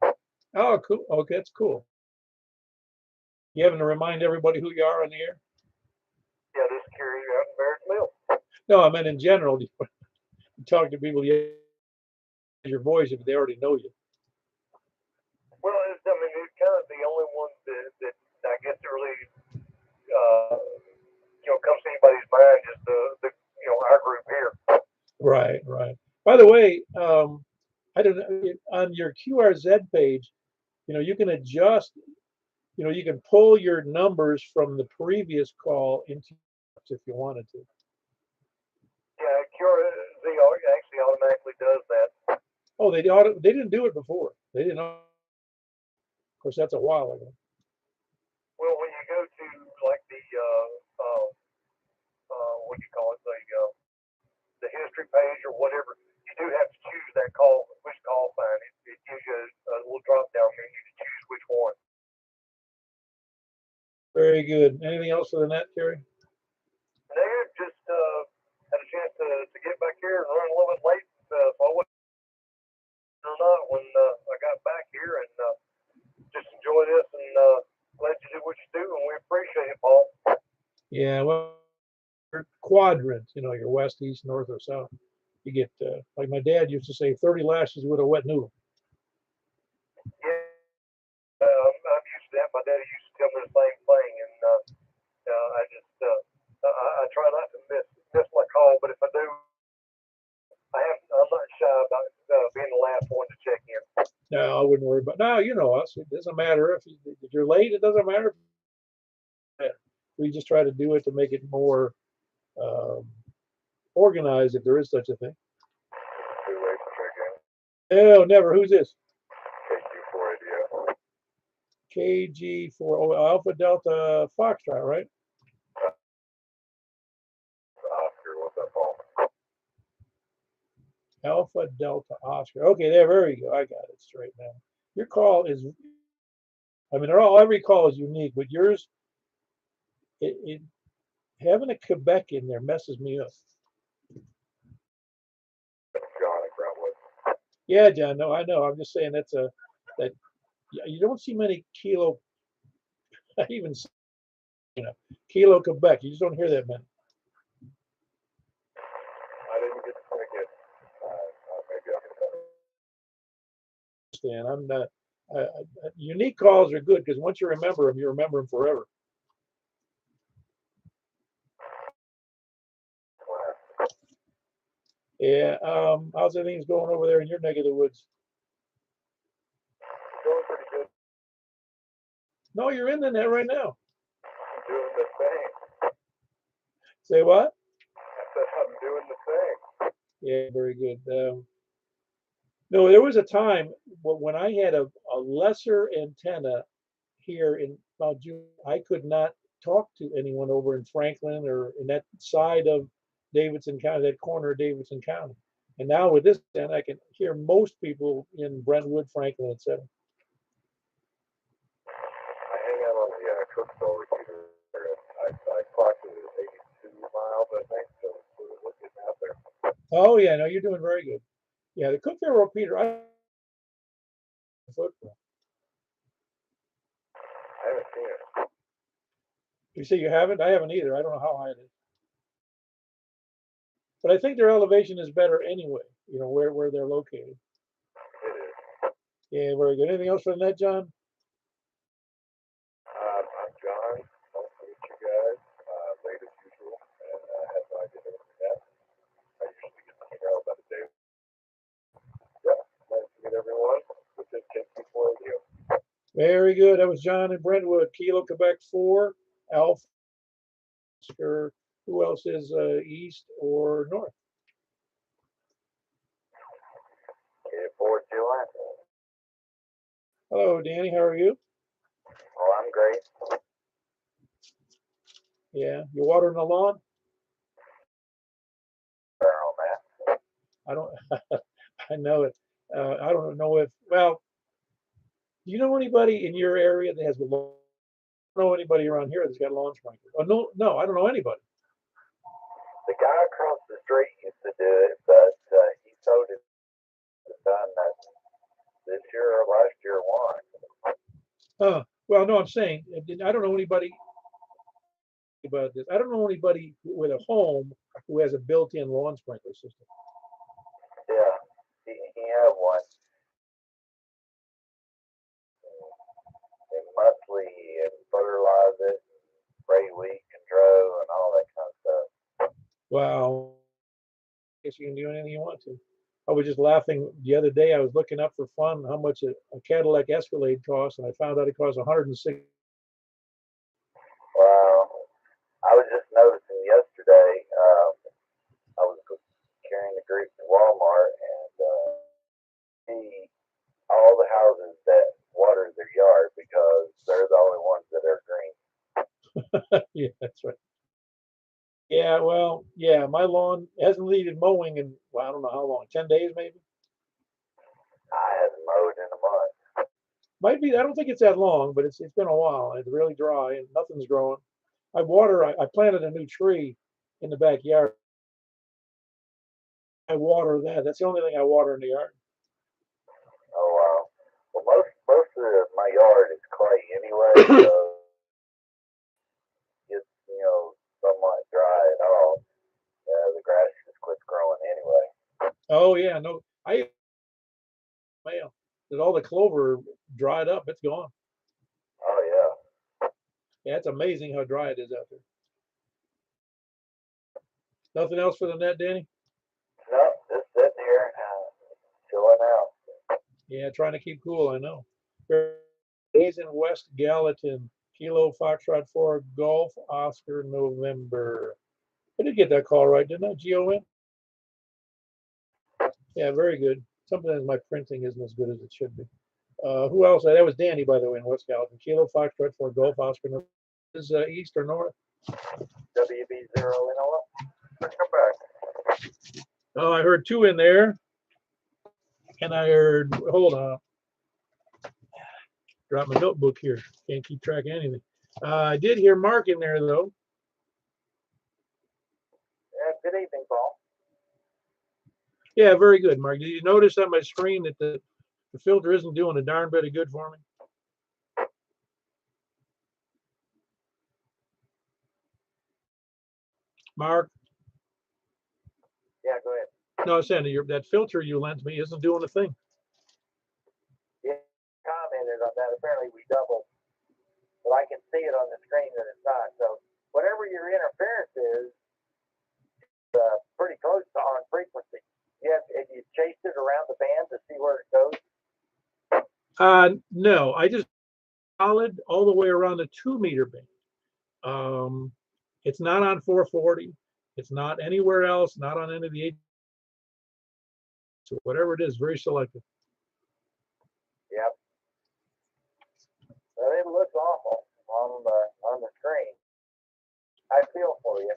Oh, cool. Okay, that's cool. You having to remind everybody who you are on the air? Yeah, this carry out in Barrett's Mill. No, I meant in general. You talk to people, you your voice if they already know you. Well, I mean, it's kind of the only one that I guess it really, comes to anybody's mind is the our group here. Right, right. By the way, I don't know, on your QRZ page, you can adjust, you can pull your numbers from the previous call into if you wanted to. Yeah, QRZ actually automatically does that. Oh, they didn't do it before. They didn't. Of course, that's a while ago. Well, when you go to like the what do you call it, the history page or whatever, you do have to choose that call, which call sign. It gives you a little drop down menu to choose which one. Very good. Anything else for the net, Terry? Negative, just had a chance to get back here and run a little bit late, so I wasn't or not when I got back here and just enjoy this and let you do what you do, and we appreciate it, Paul. Yeah, well, quadrants, your west, east, north, or south. You get, like my dad used to say, 30 lashes with a wet noodle. Yeah, I'm used to that. My daddy used to tell me the same thing, and I just I try not to miss my call, but if I do, I'm not shy about being the last one to check in. No, I wouldn't worry about. No, you know us. It doesn't matter if you're late. It doesn't matter. We just try to do it to make it more organized, if there is such a thing. Too late to check in. No, never. Who's this? KQ4 KG4 Alpha Delta Foxtrot, right? Oscar, what's up, Paul? Alpha Delta Oscar. Okay, there we go. I got it straight now. Your call is, every call is unique, but yours, having a Quebec in there messes me up. John at Brentwood. Yeah, John. No, I know. I'm just saying that you don't see many kilo, even kilo Quebec. You just don't hear that many. I didn't get to pick it. Maybe I can. Understand? I'm not. Unique calls are good because once you remember them forever. Yeah. How's things going over there in your neck of the woods? Doing pretty good. No, you're in the net right now. Doing the thing. Say what? I said I'm doing the thing. Yeah, very good. No, there was a time when I had a lesser antenna here in about June, I could not talk to anyone over in Franklin or in that side of Davidson County, that corner of Davidson County. And now with this, and I can hear most people in Brentwood, Franklin, etc. I hang out on the Cookville repeater. I clocked it at 82 miles, I think, so we're getting out there. Oh yeah, no, you're doing very good. Yeah, the Cookville repeater, I footprint. I haven't seen it. You say you haven't? I haven't either. I don't know how high it is. But I think their elevation is better anyway, you know, where they're located. It is. Yeah, very good. Anything else for the net, John? I'm John. Nice to meet you guys. Late as usual, and I have no idea what we have. I usually get an email about a day. Yeah, nice to meet everyone. With this 10 people radio. Very good. That was John in Brentwood, Kilo, Quebec 4, Alpha, or who else is east or north? Okay, forward Juliet. Hello, Danny. How are you? Oh, I'm great. Yeah, you watering the lawn? On that. I don't. I know it. I don't know if. Well, do you know anybody in your area that has a lawn? I don't know anybody around here that's got a lawn sprinkler. Oh, no, I don't know anybody. The guy across the street used to do it, but he sold it done that this year or last year won. Well, no, I'm saying I don't know anybody about this. I don't know anybody with a home who has a built-in lawn sprinkler system. Yeah, he had one. And monthly and fertilize it, spray weed control, and all that kind of stuff. Wow. I guess you can do anything you want to. I was just laughing the other day. I was looking up for fun how much a Cadillac Escalade costs, and I found out it costs 106. Wow. I was just noticing yesterday, I was carrying the group to Walmart and see all the houses that water their yard because they're the only ones that are green. Yeah, that's right. Yeah, well, yeah, my lawn hasn't needed mowing in, well, I don't know how long, 10 days maybe? I haven't mowed in a month. Might be, I don't think it's that long, but it's been a while. It's really dry and nothing's growing. I planted a new tree in the backyard. I water that. That's the only thing I water in the yard. Oh wow. Well, most of my yard is clay anyway, so it's somewhat dry at all. The grass just quits growing anyway. Oh yeah, no, mail that all the clover dried up. It's gone. Oh yeah. Yeah, it's amazing how dry it is out there. Nothing else for the net, Danny? No, just sitting here chilling out. Yeah, trying to keep cool. I know. Days in West Gallatin, Kilo Foxtrot 4 Golf Oscar November. I did get that call right, didn't I? GON? Yeah, very good. Sometimes my printing isn't as good as it should be. Who else? That was Danny, by the way, in West Gallatin. Kilo Foxtrot 4 Golf Oscar November. Is east or north? WB0 Inola. Come back. Oh, I heard 2 in there. And I heard, hold on. Drop my notebook here. Can't keep track of anything. I did hear Mark in there, though. Good evening, Paul. Yeah, very good, Mark. Did you notice on my screen that the filter isn't doing a darn bit of good for me? Mark? Yeah, go ahead. No, I was saying that filter you lent me isn't doing a thing. Yeah, commented on that. Apparently we doubled, but I can see it on the screen that it's not. So whatever your interference is, pretty close to on frequency. Have you chased it around the band to see where it goes? No, I just solid all the way around the 2-meter band. It's not on 440. It's not anywhere else. Not on any of the 8. So whatever it is, very selective. Yep. Well, it looks on the screen. I feel for you.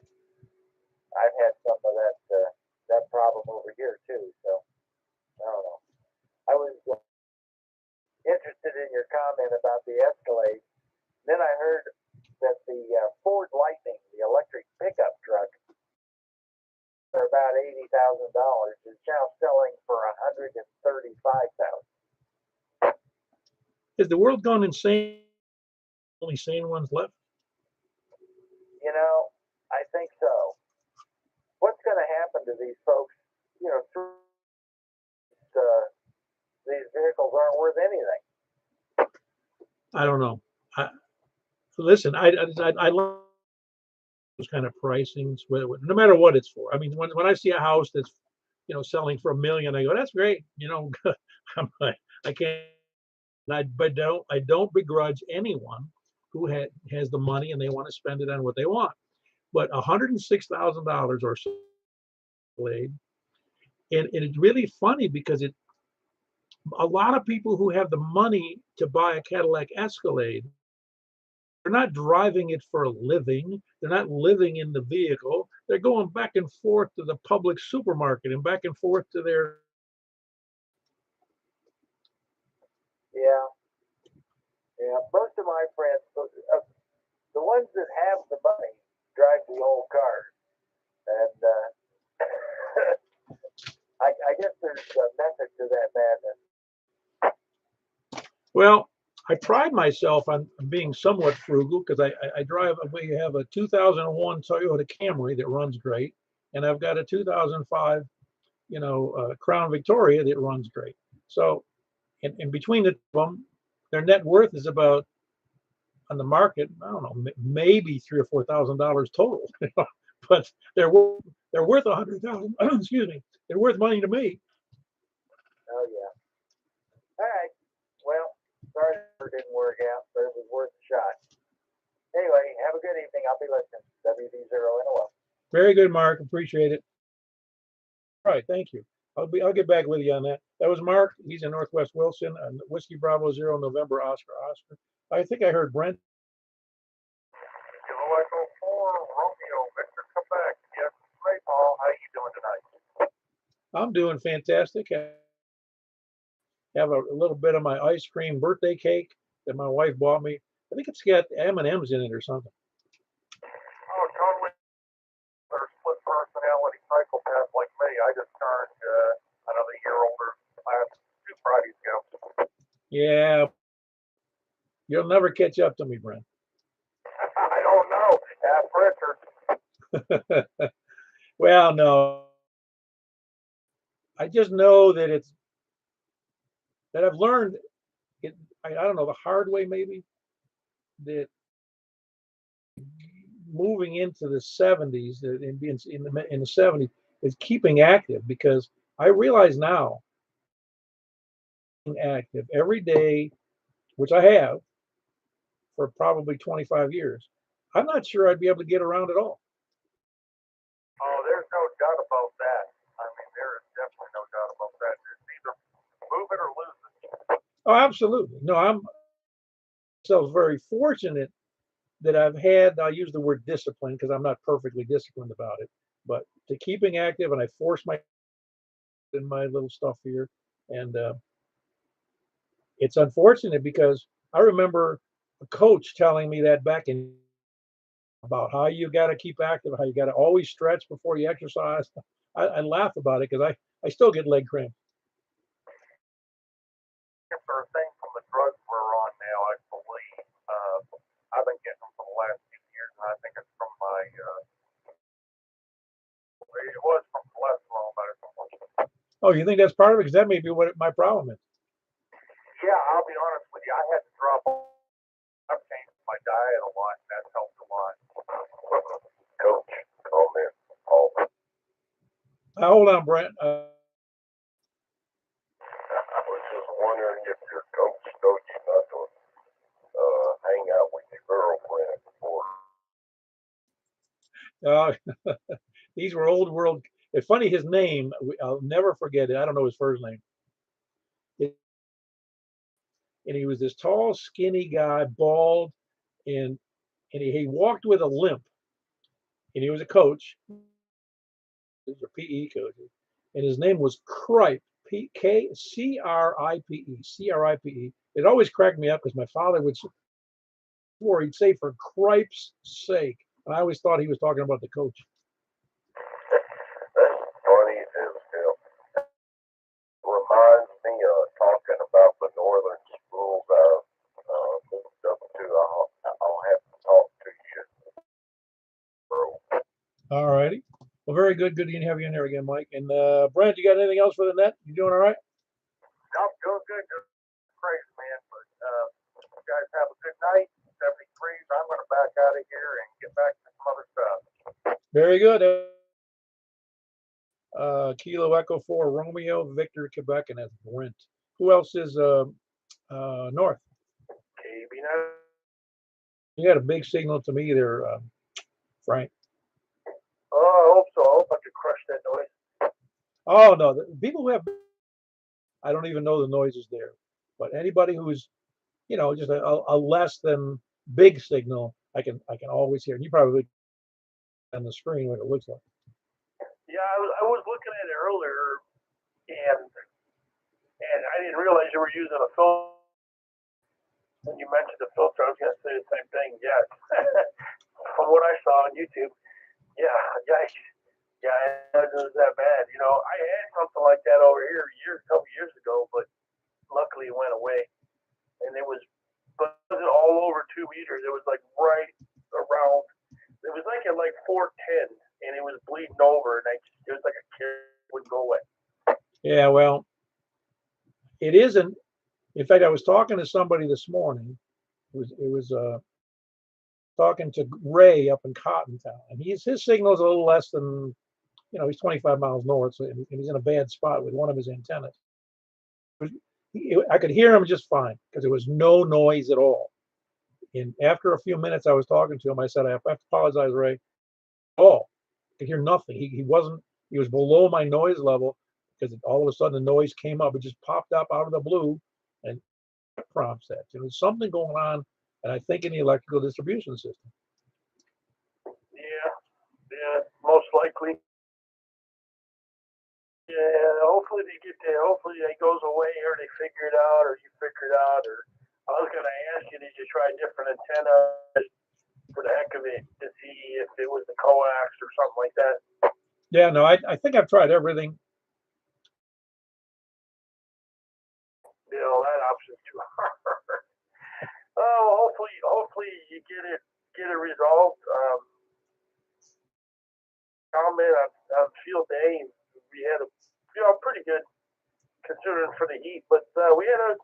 I've had some of that problem over here too. So I don't know. I was interested in your comment about the Escalade. Then I heard that the Ford Lightning, the electric pickup truck, for about $80,000 is now selling for $135,000. Is the world gone insane? Only sane ones left? You know, I think so. What's going to happen to these folks? You know, these vehicles aren't worth anything. I don't know. Listen, I love those kind of pricings, no matter what it's for. I mean, when I see a house that's selling for $1 million, I go, that's great. I'm like, I can't. But I don't begrudge anyone who has the money and they want to spend it on what they want. But $106,000 or so, and it's really funny because a lot of people who have the money to buy a Cadillac Escalade, they're not driving it for a living. They're not living in the vehicle. They're going back and forth to the public supermarket and back and forth to their. Yeah. Most of my friends, the ones that have the money, drive the old cars, and I guess there's a method to that madness. Well, I pride myself on being somewhat frugal because I drive. We have a 2001 Toyota Camry that runs great, and I've got a 2005, Crown Victoria that runs great. So, and between the two of them, their net worth is about on the market. I don't know, maybe $3,000 or $4,000 total, but they're worth $100,000. Excuse me, they're worth money to me. Oh yeah. All right. Well, sorry it didn't work out, but it was worth a shot. Anyway, have a good evening. I'll be listening. WD0NOL. Very good, Mark. Appreciate it. All right, thank you. I'll get back with you on that. That was Mark. He's in Northwest Wilson, Whiskey Bravo 0 November Oscar. I think I heard Brent. Kilo Echo 4, Romeo, Victor, come back. Yes, great, Paul. How you doing tonight? I'm doing fantastic. I have a little bit of my ice cream birthday cake that my wife bought me. I think it's got M&Ms in it or something. Oh, totally. They're split personality psychopath like me. I just turned another year older last 2 Fridays ago. Yeah. You'll never catch up to me, Brent. I don't know. Ask Richard. Well, no. I just know that I've learned it. I don't know, the hard way maybe, that moving into the 70s and being in the 70s is keeping active, because I realize now being active every day, which I have for probably 25 years, I'm not sure I'd be able to get around at all. Oh, there's no doubt about that. I mean, there is definitely no doubt about that. It's either move it or lose it. Oh, absolutely. No, I'm so very fortunate that I'll use the word discipline because I'm not perfectly disciplined about it, but to keeping active, and I force my in my little stuff here. And it's unfortunate because I remember a coach telling me that back in about how you got to keep active, how you got to always stretch before you exercise. I laugh about it because I still get leg cramp. It's a thing from the drugs we're on now, I believe. I've been getting them for the last few years, and I think it's from my. It was from cholesterol medicine. Oh, you think that's part of it? Because that may be what my problem is. Yeah, I'll be honest with you. I had to drop. I've changed my diet a lot, and that's helped a lot. Coach, call me. Hold on, Brent. I was just wondering if your coach told you not to hang out with your girlfriend before. These were old world. It's funny, his name, I'll never forget it. I don't know his first name. And he was this tall, skinny guy, bald, and he walked with a limp, and he was a coach. He was a PE coach, and his name was Cripe, Cripe, Cripe. It always cracked me up because my father would swore he'd say for Cripe's sake, and I always thought he was talking about the coach. That's funny as hell. Reminds me of talking about the northern schools I've moved up to. I'll have to talk to you, bro. All righty. Well, very good. Good to have you in there again, Mike. And Brent, you got anything else for the net? You doing all right? I'm doing good. Just crazy, man. But you guys have a good night. 73s. I'm going to back out of here and get back to some other stuff. Very good. Kilo Echo 4 Romeo Victor Quebec, and that's Brent. Who else is north? KB now. You got a big signal to me there, Frank. Oh, I hope so. I hope I can crush that noise. Oh no, the people who have, I don't even know the noise is there. But anybody who's, just a less than big signal, I can always hear. And you probably on the screen what it looks like. Yeah, I was looking at it earlier, and I didn't realize you were using a filter. When you mentioned the filter, I was going to say the same thing. Yeah, from what I saw on YouTube, yeah, yikes. Yeah, it was that bad. I had something like that over here a couple years ago, but luckily it went away. And but it wasn't all over 2 meters. It was like right around. It was like at like 410, and it was bleeding over, and it was like a carrot wouldn't go away. Yeah, well, it isn't. In fact, I was talking to somebody this morning. It was talking to Ray up in Cottontown, and his signal's a little less than, he's 25 miles north, and he's in a bad spot with one of his antennas. I could hear him just fine because there was no noise at all. And after a few minutes, I was talking to him. I said, I have to apologize, Ray. Oh, I could hear nothing. He was below my noise level because all of a sudden the noise came up. It just popped up out of the blue, and prompts that. There was something going on, and I think in the electrical distribution system. Yeah, most likely. Yeah, hopefully hopefully it goes away, or they figure it out, or you figure it out, or I was going to ask you, did you try different antennas for the heck of it to see if it was the coax or something like that? Yeah, no, I think I've tried everything. That option's too hard. Oh, hopefully you get it resolved. Comment on field day, we had a pretty good considering for the heat, but we had a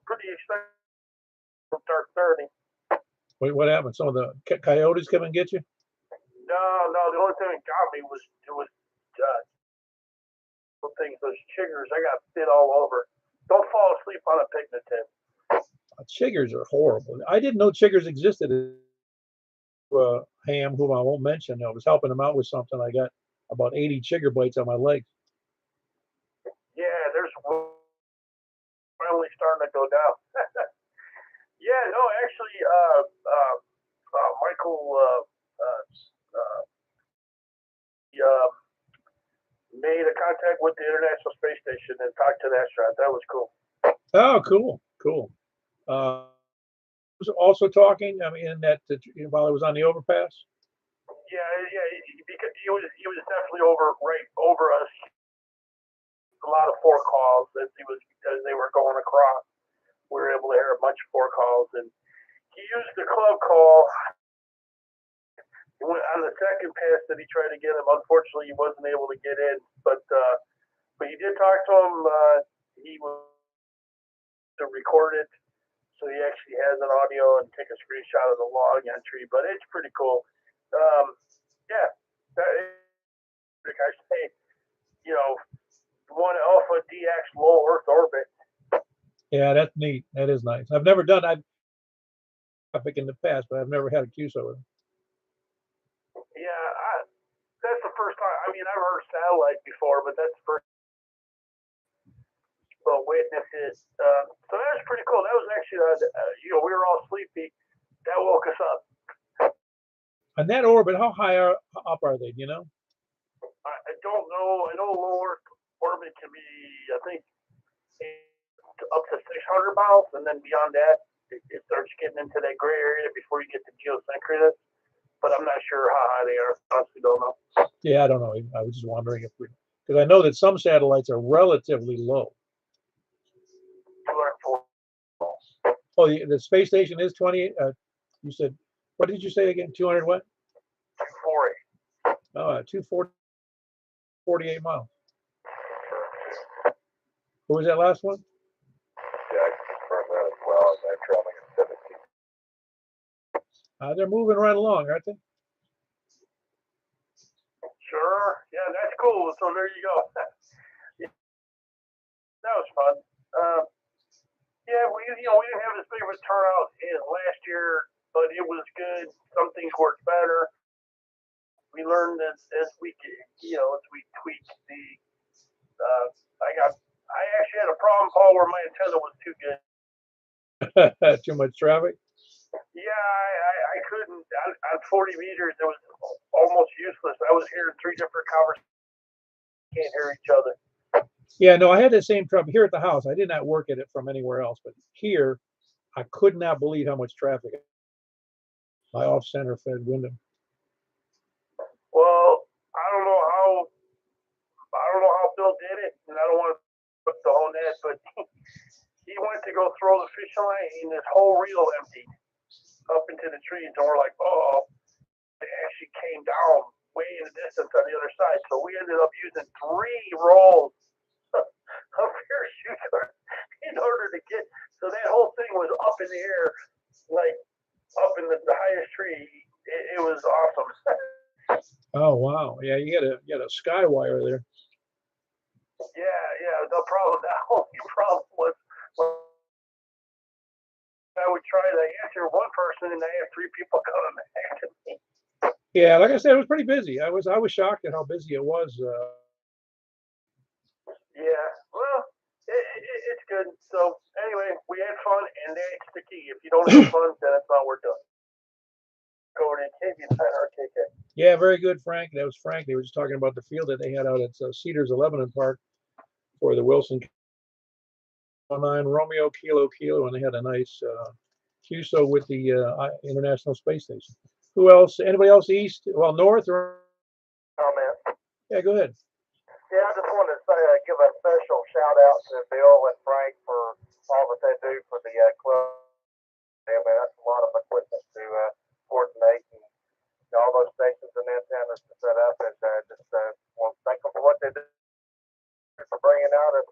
pretty expensive start 30. What happened? Some of the coyotes come and get you? No, the only thing that got me was those chiggers. I got bit all over. Don't fall asleep on a picnic tent. Chiggers are horrible. I didn't know chiggers existed. Ham, whom I won't mention, I was helping him out with something. I got about 80 chigger bites on my legs. Yeah, there's finally starting to go down. Yeah, no, actually, Michael made a contact with the International Space Station and talked to the astronaut. That was cool. Oh, cool. Was also talking. I mean, while I was on the overpass. Yeah, because he was definitely right over us. A lot of four calls as they were going across. We were able to hear a bunch of four calls, and he used the club call. On the second pass that he tried to get him, unfortunately, he wasn't able to get in. But he did talk to him. He was to record it, so he actually has an audio and take a screenshot of the log entry. But it's pretty cool. Yeah, like I say, one Alpha DX low Earth orbit. Yeah, that's neat. That is nice. I've never done traffic in the past, but I've never had a QSO with them. Yeah, that's the first time. I mean, I've heard satellite before, but that's the first witness it. So that was pretty cool. That was actually, we were all sleepy, that woke us up. On that orbit, how high up are they? Do you know? I don't know. I know low Earth orbit can be, I think, up to 600 miles, and then beyond that, it starts getting into that gray area before you get to geosynchronous. But I'm not sure how high they are. Honestly, don't know. Yeah, I don't know. I was just wondering if because I know that some satellites are relatively low. 240. Oh, the space station is 28. You said, what did you say again? 200 what? 240. Oh, 240, 48 miles. What was that last one? Yeah, I can confirm that as well. And they're traveling at 17. They're moving right along, aren't they? Sure. Yeah, that's cool. So there you go. That was fun. Yeah, we didn't have as big of a turnout as last year, but it was good. Some things worked better. We learned as we tweaked the. I actually had a problem, Paul, where my antenna was too good. Too much traffic. Yeah, I couldn't on 40 meters. It was almost useless. I was hearing three different conversations. Can't hear each other. Yeah, no, I had the same trouble here at the house. I did not work at it from anywhere else, but here, I could not believe how much traffic. My off-center fed window. Well, I don't know how Bill did it, and I don't want to put the whole net, but he went to go throw the fishing line, and his whole reel emptied up into the trees, and we're like, oh, it actually came down way in the distance on the other side, so we ended up using 3 rolls of parachute in order to get, so that whole thing was up in the air, like up in the highest tree. It was awesome. Oh wow, yeah, you got a sky wire there. Yeah. The only problem was I would try to answer one person, and I had 3 people coming back to me. Yeah, like I said, it was pretty busy. I was shocked at how busy it was. Yeah, well, it's good. So anyway, we had fun, and that's the key. If you don't have fun, then it's not worth doing. Go to KV9RKK. Yeah, very good, Frank. That was Frank. They were just talking about the field that they had out at Cedars 11 Park for the Wilson 9 Romeo Kilo, and they had a nice QSO with the International Space Station. Who else? Anybody else east? Well, north or? Comment. Yeah, go ahead. Yeah, I just wanted to say, give a special shout out to Bill and Frank for all that they do for the club. Yeah, man, that's a lot of equipment to coordinate and all those stations and antennas to set up, and just want to thank them for what they do for bringing out the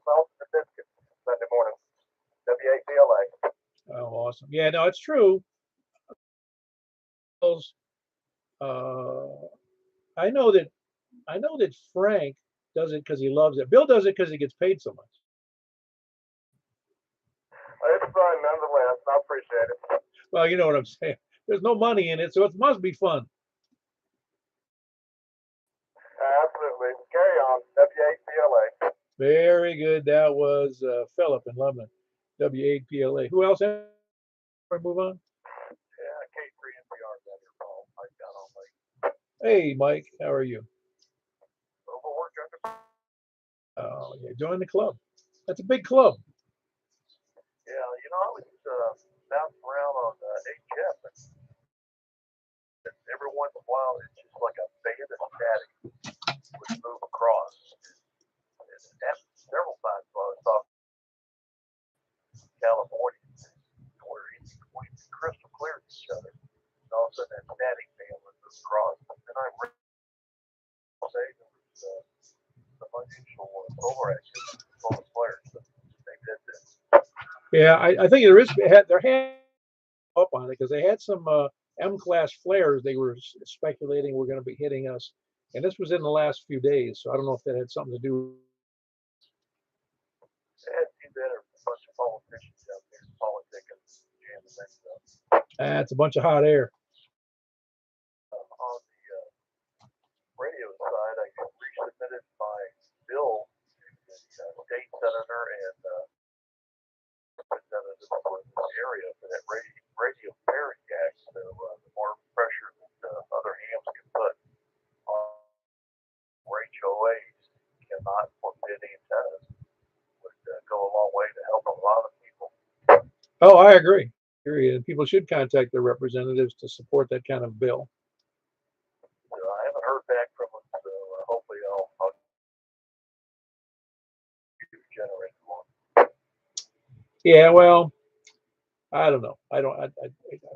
sausage and biscuits Sunday morning. WAPLA. Oh, awesome. Yeah, no, it's true. I know that Frank does it because he loves it. Bill does it because he gets paid so much. It's fun nonetheless. I appreciate it. Well, you know what I'm saying. There's no money in it, so it must be fun. Absolutely. Carry on. WAPLA. Very good. That was Philip in Lebanon. WAPLA. Who else? Move on. Yeah, K3NPR down here, Paul. Mike down on Lake. Hey, Mike. How are you? Overworked under. Oh, yeah. Join the club. That's a big club. Yeah, I was bouncing around on HF, and every once in a while, it's just like a band of static would move across. And it happened several times while I was talking to California, where it's crystal clear to each other. And all of a sudden, that static band would move across. And I really say there was some unusual solar activity, solar flares. So they did this. Yeah, I think there had up on it because they had some M-class flares they were speculating were going to be hitting us, and this was in the last few days. So I don't know if that had something to do. It had to do that, or a bunch of politicians out there politicking, jamming that stuff. It's a bunch of hot air. On the radio side, I resubmitted my bill to the state senator and representative for this area for that radio pairing jack, so the more pressure that other hams can put on HOAs cannot forbid antennas would go a long way to help a lot of people. Oh, I agree. And people should contact their representatives to support that kind of bill. So I haven't heard back from them, so hopefully I'll generate one. Yeah, well, I don't know. I don't.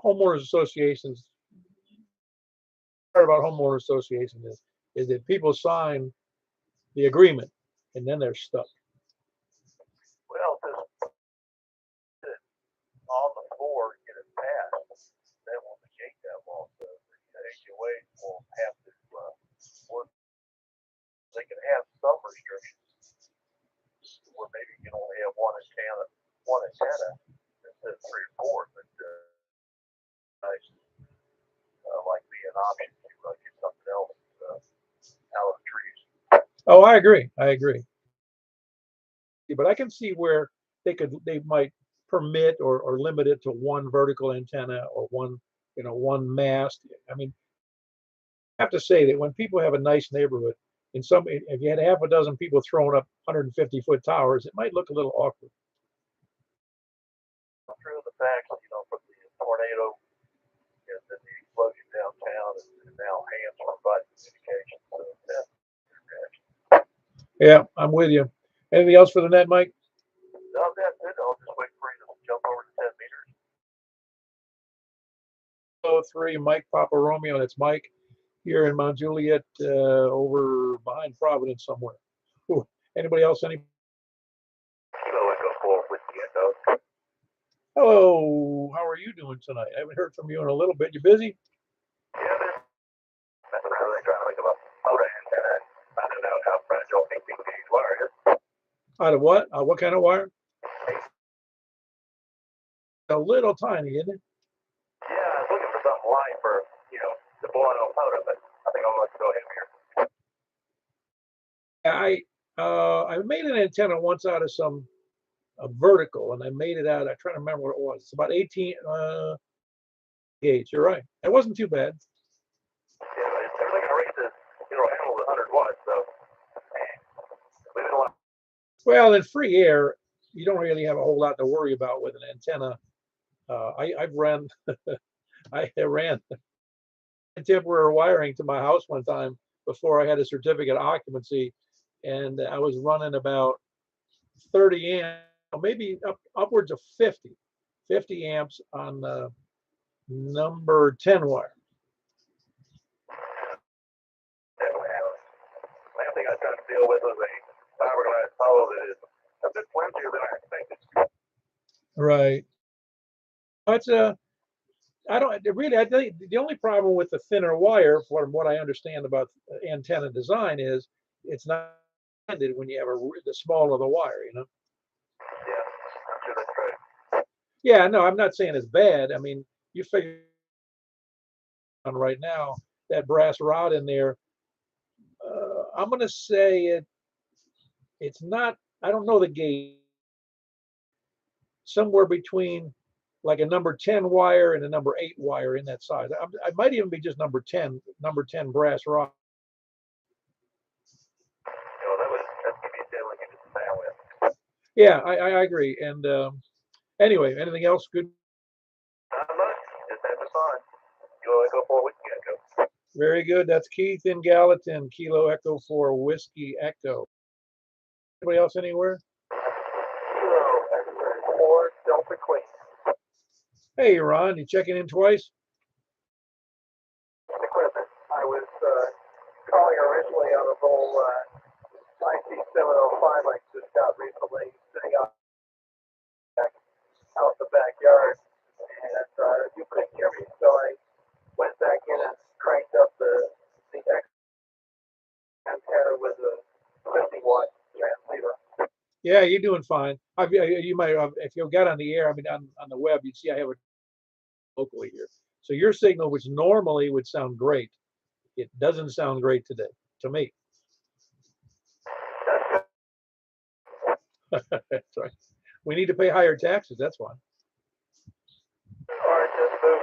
Homeowners associations. Part about homeowner association is that people sign the agreement and then they're stuck. Well, just on the floor and get it passed, that will negate that law. So the HOAs will have to work. They can have some restrictions where maybe you can only have one antenna instead of three or four, but nice like be an option to get something else out of the trees. Oh, I agree. But I can see where they might permit or limit it to one vertical antenna or one mast. I mean, I have to say that when people have a nice neighborhood, if you had half a dozen people throwing up 150-foot towers, it might look a little awkward. Through the facts, from the tornado and then the explosion downtown, and now hands provide communication. So Yeah, I'm with you. Anything else for the net, Mike? no, that's it. I'll just wait for you to jump over to 10 meters. 03 Mike Papa Romeo. That's Mike here in Mount Juliet, over behind Providence somewhere. Ooh, anybody else? Kilo Echo 4 with the Echo. Hello, how are you doing tonight? I haven't heard from you in a little bit. You busy? Yeah, that's really trying to make a motor antenna and finding out how fragile 18 gauge wire is. Out of what? What kind of wire? A little tiny, isn't it? Yeah, I was looking for something light for, the blowing off motor, but I think I'll let you go ahead here. I made an antenna once out of a vertical, and I made it out. I'm trying to remember what it was. It's about 18 gauge. You're right. It wasn't too bad. Yeah, but they're looking to raise this, handle the 100 watts, so we don't want. Well, in free air, you don't really have a whole lot to worry about with an antenna. I've ran, I ran temporary wiring to my house one time before I had a certificate of occupancy, and I was running about 30 amps, maybe upwards of 50 amps on number 10 wire. The main thing I was trying to deal with was a fiberglass hull that is a bit flimsier than I expected. Right. That's I don't really. I think the only problem with the thinner wire, from what I understand about antenna design, is it's not intended when you have the smaller the wire. Yeah, I'm sure that's right. Yeah, no, I'm not saying it's bad. I mean, you figure on right now that brass rod in there. I'm going to say it's not. I don't know the gauge. Somewhere between like a number 10 wire and a number 8 wire in that size. I might even be just number 10 brass rod. That's going to be a deal we can just stay with. Yeah, I agree. And anyway, anything else good? Not much. Just having fun. Kilo Echo 4 Whiskey Echo. Very good. That's Keith in Gallatin, Kilo Echo 4 Whiskey Echo. Anybody else anywhere? Kilo Echo 4 Delta Queen. Hey, Ron, you checking in twice? Equipment. I was calling originally on a whole IC705 I just got recently, sitting out the backyard, and you couldn't hear me, so I went back in and cranked up the X antenna with a 50-watt transceiver. Yeah, you're doing fine. You might have, if you got on the air, I mean, on the web, you'd see I have it locally here. So your signal, which normally would sound great, it doesn't sound great today, to me. That's right. We need to pay higher taxes, that's why. Or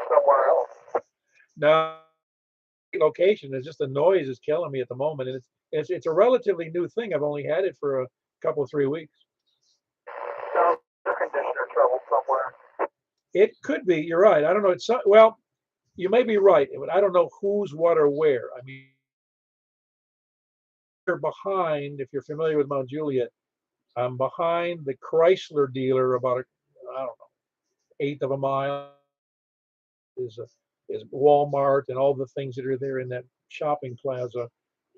somewhere else. Now, location is just the noise is killing me at the moment, and it's a relatively new thing. I've only had it for a couple 3 weeks. Sounds air conditioner trouble somewhere. It could be. You're right. I don't know. It's well, you may be right, but I don't know who's what or where. I mean, you're behind. If you're familiar with Mount Juliet, I'm behind the Chrysler dealer about I don't know, eighth of a mile is Walmart and all the things that are there in that shopping plaza.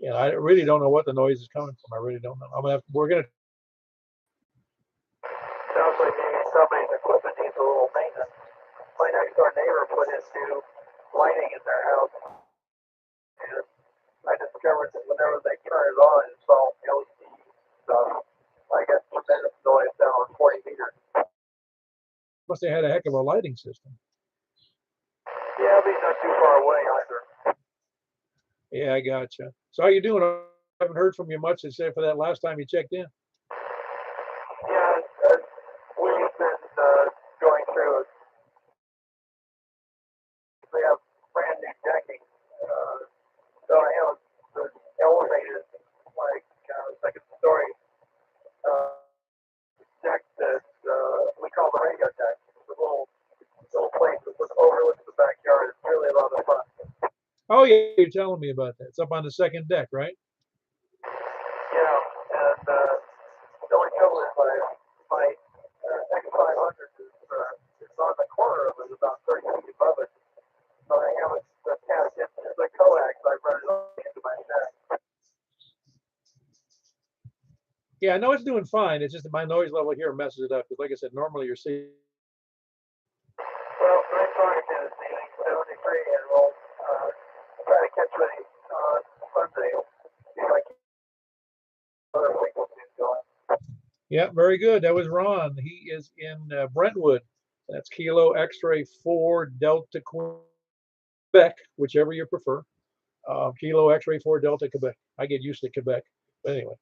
And I really don't know what the noise is coming from. I really don't know. We're gonna. Sounds like maybe somebody's equipment needs a little maintenance. My next door neighbor put in new lighting in their house. And I discovered that whenever they turn it on, it's all LED stuff. I get tremendous noise down on 40 meters. Must have had a heck of a lighting system. Yeah, but he's not too far away either. Yeah, I gotcha. So how you doing? I haven't heard from you much except for that last time you checked in. Yeah, we've been going through. We have brand new decking. So I have the elevated, like second story deck that we call the radio deck. It's a little place that overlooks the backyard. It's really a lot of fun. Oh yeah, you're telling me about that. It's up on the second deck, right? Yeah, and the only trouble is my X500 is on the corner of it, about 30 feet above it. So I have it attached into the coax. I run it into my neck. Yeah, I know it's doing fine. It's just that my noise level here messes it up. Because like I said, normally you're seeing. Well, my target is ceiling 73, and we'll try to catch me on Sunday. See if I can get other frequencies going. Yeah, very good. That was Ron. He is in Brentwood. That's Kilo X-ray 4 Delta Quebec, whichever you prefer. Kilo X-ray 4 Delta Quebec. I get used to Quebec, but anyway,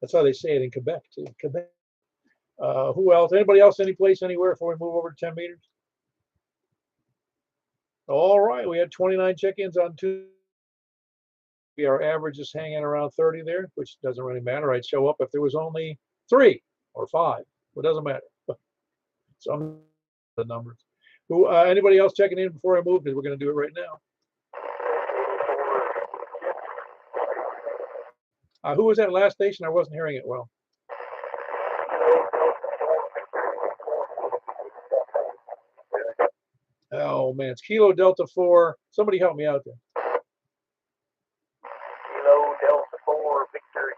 that's how they say it in Quebec too. Quebec. Who else? Anybody else? Any place, anywhere before we move over to 10 meters? All right, we had 29 check-ins on Tuesday. Our average is hanging around 30 there, which doesn't really matter. I'd show up if there was only 3 or 5. It doesn't matter. Some the numbers. Who? Anybody else checking in before I move? Because we're going to do it right now. Who was that last station? I wasn't hearing it well. Oh man, it's Kilo Delta 4. Somebody help me out there. Kilo Delta 4 Victor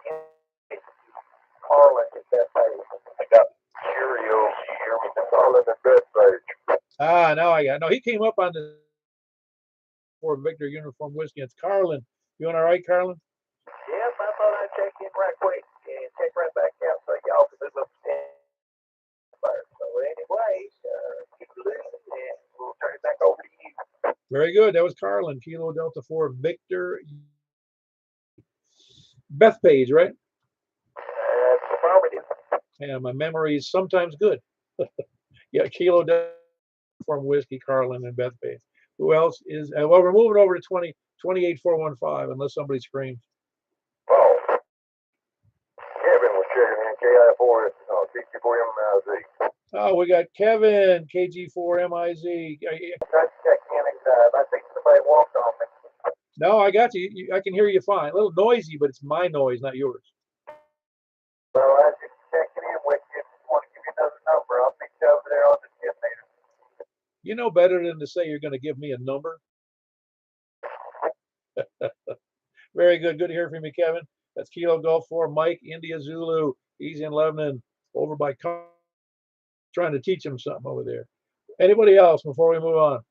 Carlin is that page. I got Cheerios here with the Carlin and bed page. Now I got. No, he came up on the 4 Victor Uniform Whiskey. It's Carlin. You doing all right, Carlin? Yep, I thought I'd check in right quick and check right back out so y'all can move up to 10. So anyway, keep listening and we'll turn it back over to you. Very good. That was Carlin. Kilo Delta 4 Victor. Bethpage, right? That's affirmative. Yeah, my memory is sometimes good. Yeah, Kilo Delta from Whiskey, Carlin, and Bethpage. Who else is? Well, we're moving over to 28415, unless somebody screams. Oh, Kevin was checking in KI4 KG4MIZ. Oh, we got Kevin, KG4MIZ. Tried to check in and I think somebody walked on me. No, I got you. I can hear you fine. A little noisy, but it's my noise, not yours. So I was just checking in with you. If you want to give me another number, I'll meet you over there on the 10 meter. You know better than to say you're going to give me a number. Very good. Good to hear from you, Kevin. That's Kilo Golf 4, Mike, India Zulu. He's in Lebanon, over by trying to teach him something over there. Anybody else before we move on?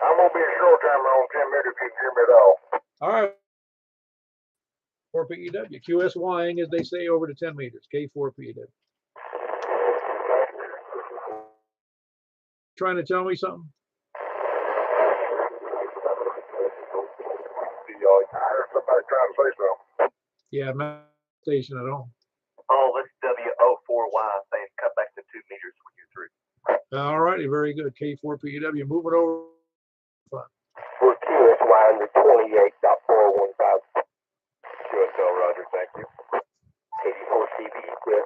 I'm going to be a short timer on 10 meter if you can hear me at all. All right. 4PEW, QSYing, as they say, over to 10 meters, K4PEW. Trying to tell me something? I heard somebody trying to say something. Yeah, I'm not station at all. Oh, this W04Y saying cut back to 2 meters when you're through. All righty, very good. K4PW, moving over. For QSY under 28.415. QSL, Roger, thank you. 84 CB, clear.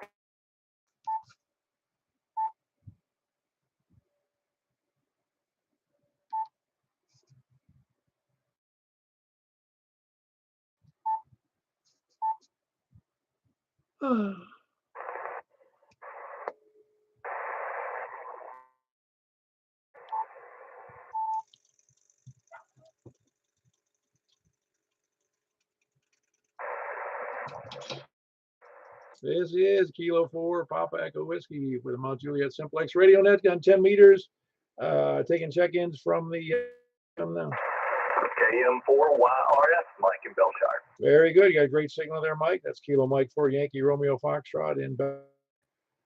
This is Kilo 4 Papa Echo Whiskey with the Mount Juliet Simplex Radio Net on 10 meters. Taking check-ins from the now. KM4YRF, Mike in Belshire. Very good. You got a great signal there, Mike. That's Kilo Mike 4 Yankee Romeo Foxtrot in.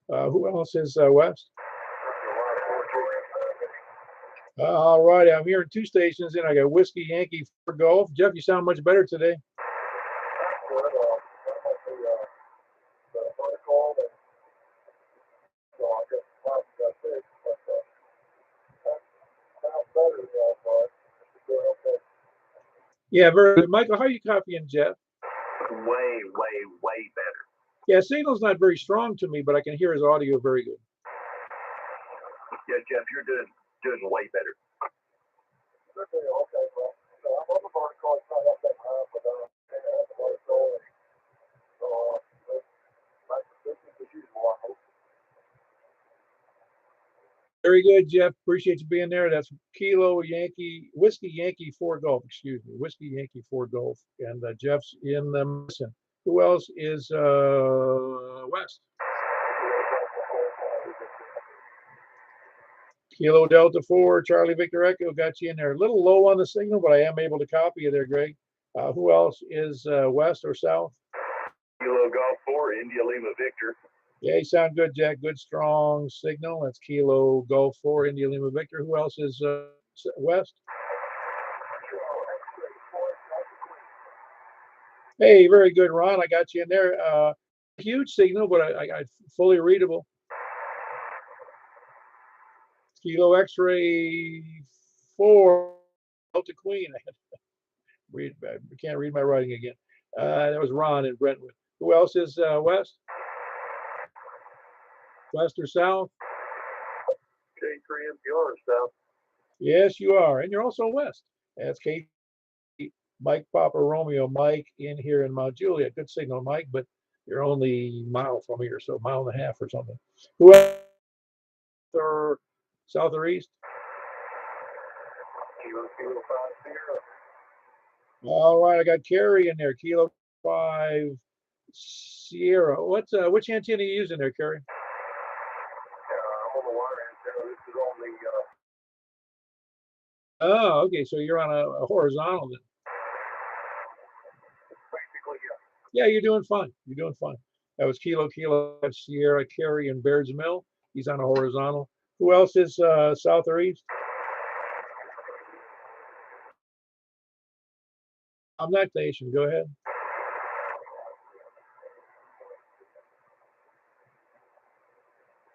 Who else is West? All right, I'm hearing two stations in. I got Whiskey Yankee for Golf. Jeff, you sound much better today. Yeah, very good. Michael, how are you copying Jeff? Way better. Yeah, signal's not very strong to me, but I can hear his audio very good. Yeah, Jeff, you're doing way better. Okay, well, so I'm on the vertical. It's not up that high, but I'm on the vertical. So, like business as usual, I hope. Very good, Jeff. Appreciate you being there. That's Kilo Yankee, Whiskey Yankee 4 Golf, excuse me, Whiskey Yankee 4 Golf. And Jeff's in the Medicine. Who else is West? Kilo Delta 4, Charlie Victor Echo, got you in there. A little low on the signal, but I am able to copy you there, Greg. Who else is West or South? Kilo Golf 4, India Lima Victor. Yeah, you sound good, Jack. Good, strong signal. That's Kilo Golf 4, India Lima Victor. Who else is West? Hey, very good, Ron. I got you in there. Huge signal, but I fully readable. Kilo X-ray 4, Delta Queen. I can't read my writing again. That was Ron in Brentwood. Who else is West? West or South? K3MPR is South. Yes, you are. And you're also West. That's K. Mike Papa Romeo, Mike in here in Mount Juliet. Good signal, Mike, but you're only a mile from here, so a mile and a half or something. Who else? Or South or East? Kilo 5 Sierra. All right, I got Kerry in there. Kilo 5 Sierra. What's which antenna are you using there, Kerry? I'm on the wire antenna. This is on the. Oh, okay. So you're on a horizontal then. Basically, Yeah, you're doing fine. You're doing fine. That was Kilo Sierra Kerry in Baird's Mill. He's on a horizontal. Who else is South or East? I'm not station. Go ahead.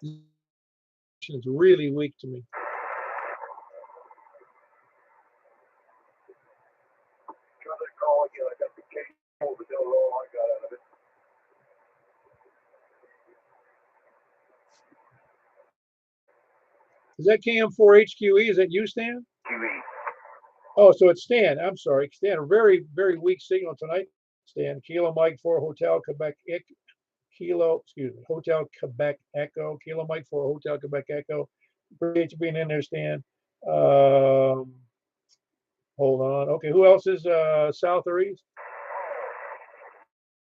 It's really weak to me. Try to call again. I got the case over the all I got out of it. Is that KM4HQE? Is that you, Stan? QE. Oh, so it's Stan. I'm sorry. Stan, a very, very weak signal tonight. Stan, Kilo Mike 4 Hotel Quebec Hotel Quebec Echo. Kilo Mike 4 Hotel Quebec Echo. Appreciate you being in there, Stan. Hold on. Okay, who else is South or East?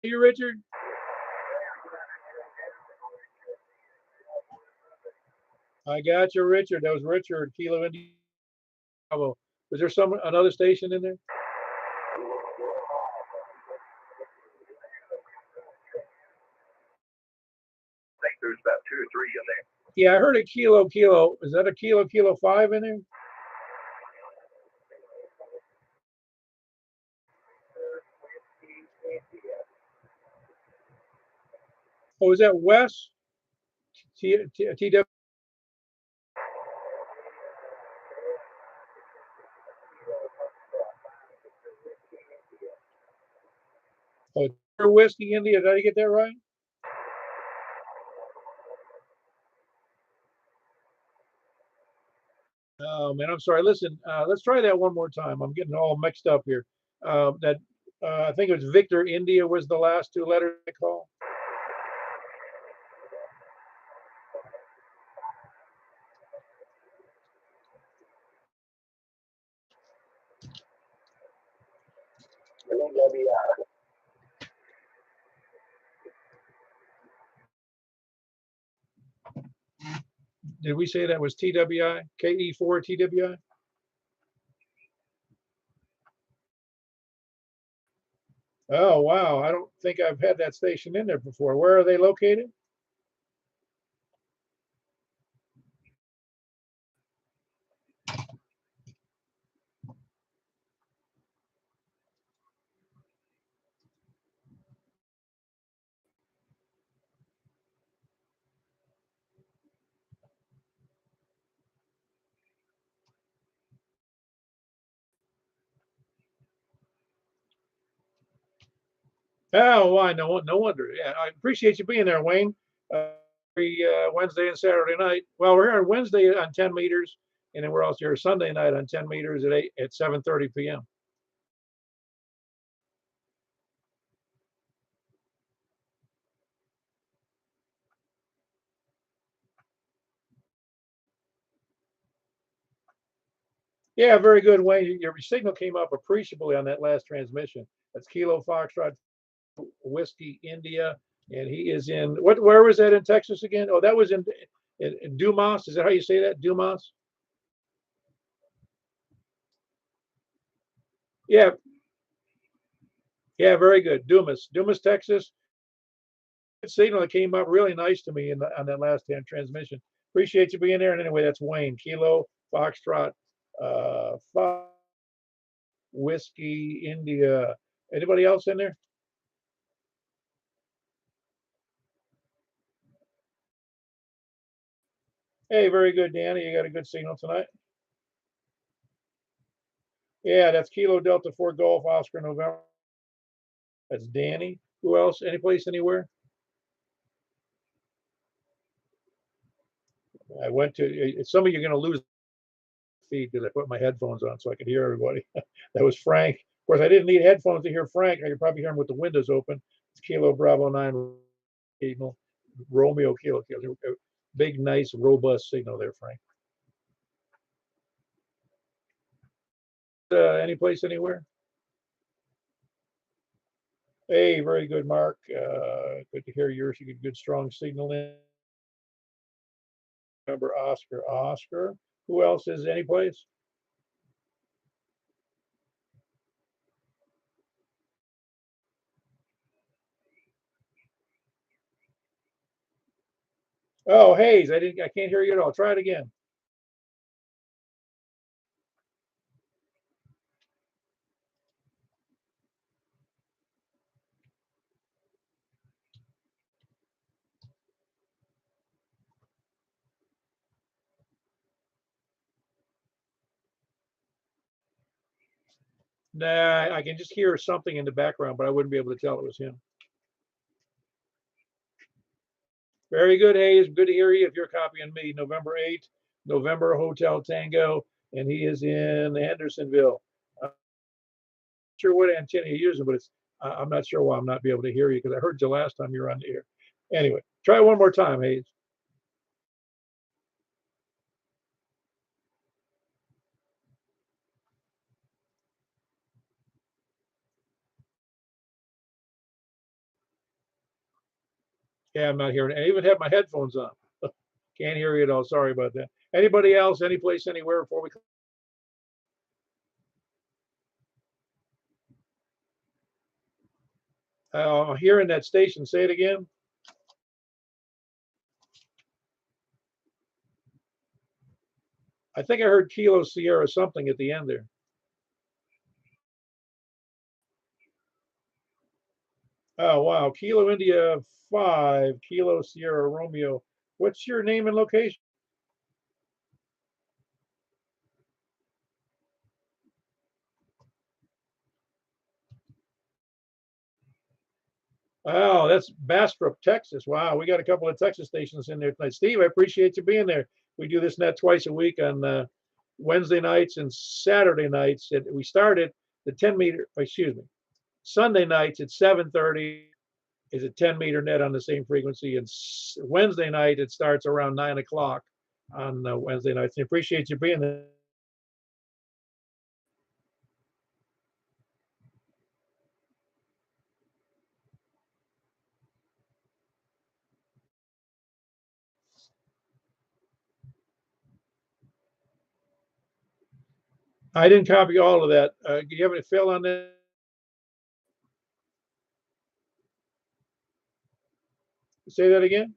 You, Richard? I got you, Richard. That was Richard, Kilo India. Was there another station in there? I think there's about 2 or 3 in there. Yeah, I heard a Kilo. Is that a Kilo 5 in there? Oh, is that West? TW? Whiskey India. Did I get that right? Oh man, I'm sorry. Listen, let's try that one more time. I'm getting all mixed up here. That I think it was Victor India was the last two letters I call. Did we say that was TWI? KE4 TWI? Oh wow, I don't think I've had that station in there before. Where are they located? Oh, why? No wonder. Yeah, I appreciate you being there, Wayne. Every Wednesday and Saturday night. Well, we're here on Wednesday on 10 meters, and then we're also here Sunday night on 10 meters at 7:30 p.m. Yeah, very good, Wayne. Your signal came up appreciably on that last transmission. That's Kilo Foxtrot Whiskey India, and he is in what? Where was that in Texas again? Oh, that was in Dumas. Is that how you say that? Dumas? Yeah, yeah, very good. Dumas, Texas. Good signal that came up really nice to me on that last transmission. Appreciate you being there. And anyway, that's Wayne Kilo Foxtrot Fox Whiskey India. Anybody else in there? Hey, very good, Danny. You got a good signal tonight. Yeah, that's Kilo Delta 4 Golf Oscar November. That's Danny. Who else? Any place, anywhere? I went to. Some of you are going to lose the feed because I put my headphones on so I could hear everybody. That was Frank. Of course, I didn't need headphones to hear Frank. I could probably hear him with the windows open. It's Kilo Bravo 9 signal. Romeo Kilo Kilo. Big, nice, robust signal there, Frank. Any place, anywhere? Hey, very good, Mark. Good to hear yours. You get good, strong signal in. Remember Oscar. Who else is any place? Oh, Hayes. I can't hear you at all. Try it again. Nah, I can just hear something in the background, but I wouldn't be able to tell it was him. Very good, Hayes. Good to hear you. If you're copying me, November 8th, November Hotel Tango, and he is in Hendersonville. I'm not sure what antenna you're using, but I'm not sure why I'm not be able to hear you because I heard you last time you were on the air. Anyway, try one more time, Hayes. Yeah, I'm not hearing. I even have my headphones on. Can't hear you at all. Sorry about that. Anybody else? Any place, anywhere before we? I'm hearing that station. Say it again. I think I heard Kilo Sierra something at the end there. Oh wow, Kilo India 5, Kilo Sierra Romeo. What's your name and location? Oh, that's Bastrop, Texas. Wow, we got a couple of Texas stations in there tonight. Steve, I appreciate you being there. We do this net twice a week on Wednesday nights and Saturday nights. We started the 10-meter, excuse me, Sunday nights at 7:30 is a 10-meter net on the same frequency. And Wednesday night, it starts around 9 o'clock on Wednesday nights. I appreciate you being there. I didn't copy all of that. Do you have any fill on that? Say that again.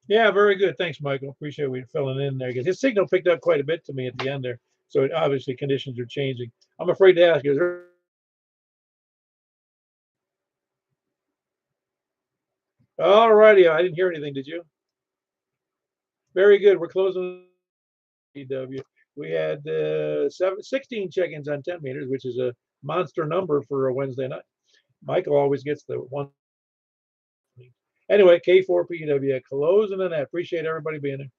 Yeah, very good. Thanks, Michael. Appreciate we filling in there because his signal picked up quite a bit to me at the end there. So obviously conditions are changing. I'm afraid to ask you. All righty. I didn't hear anything. Did you? Very good. We're closing. EW. We had 16 check-ins on 10 meters, which is a monster number for a Wednesday night. Michael always gets the one. Anyway, K4PW closing on that. Appreciate everybody being there.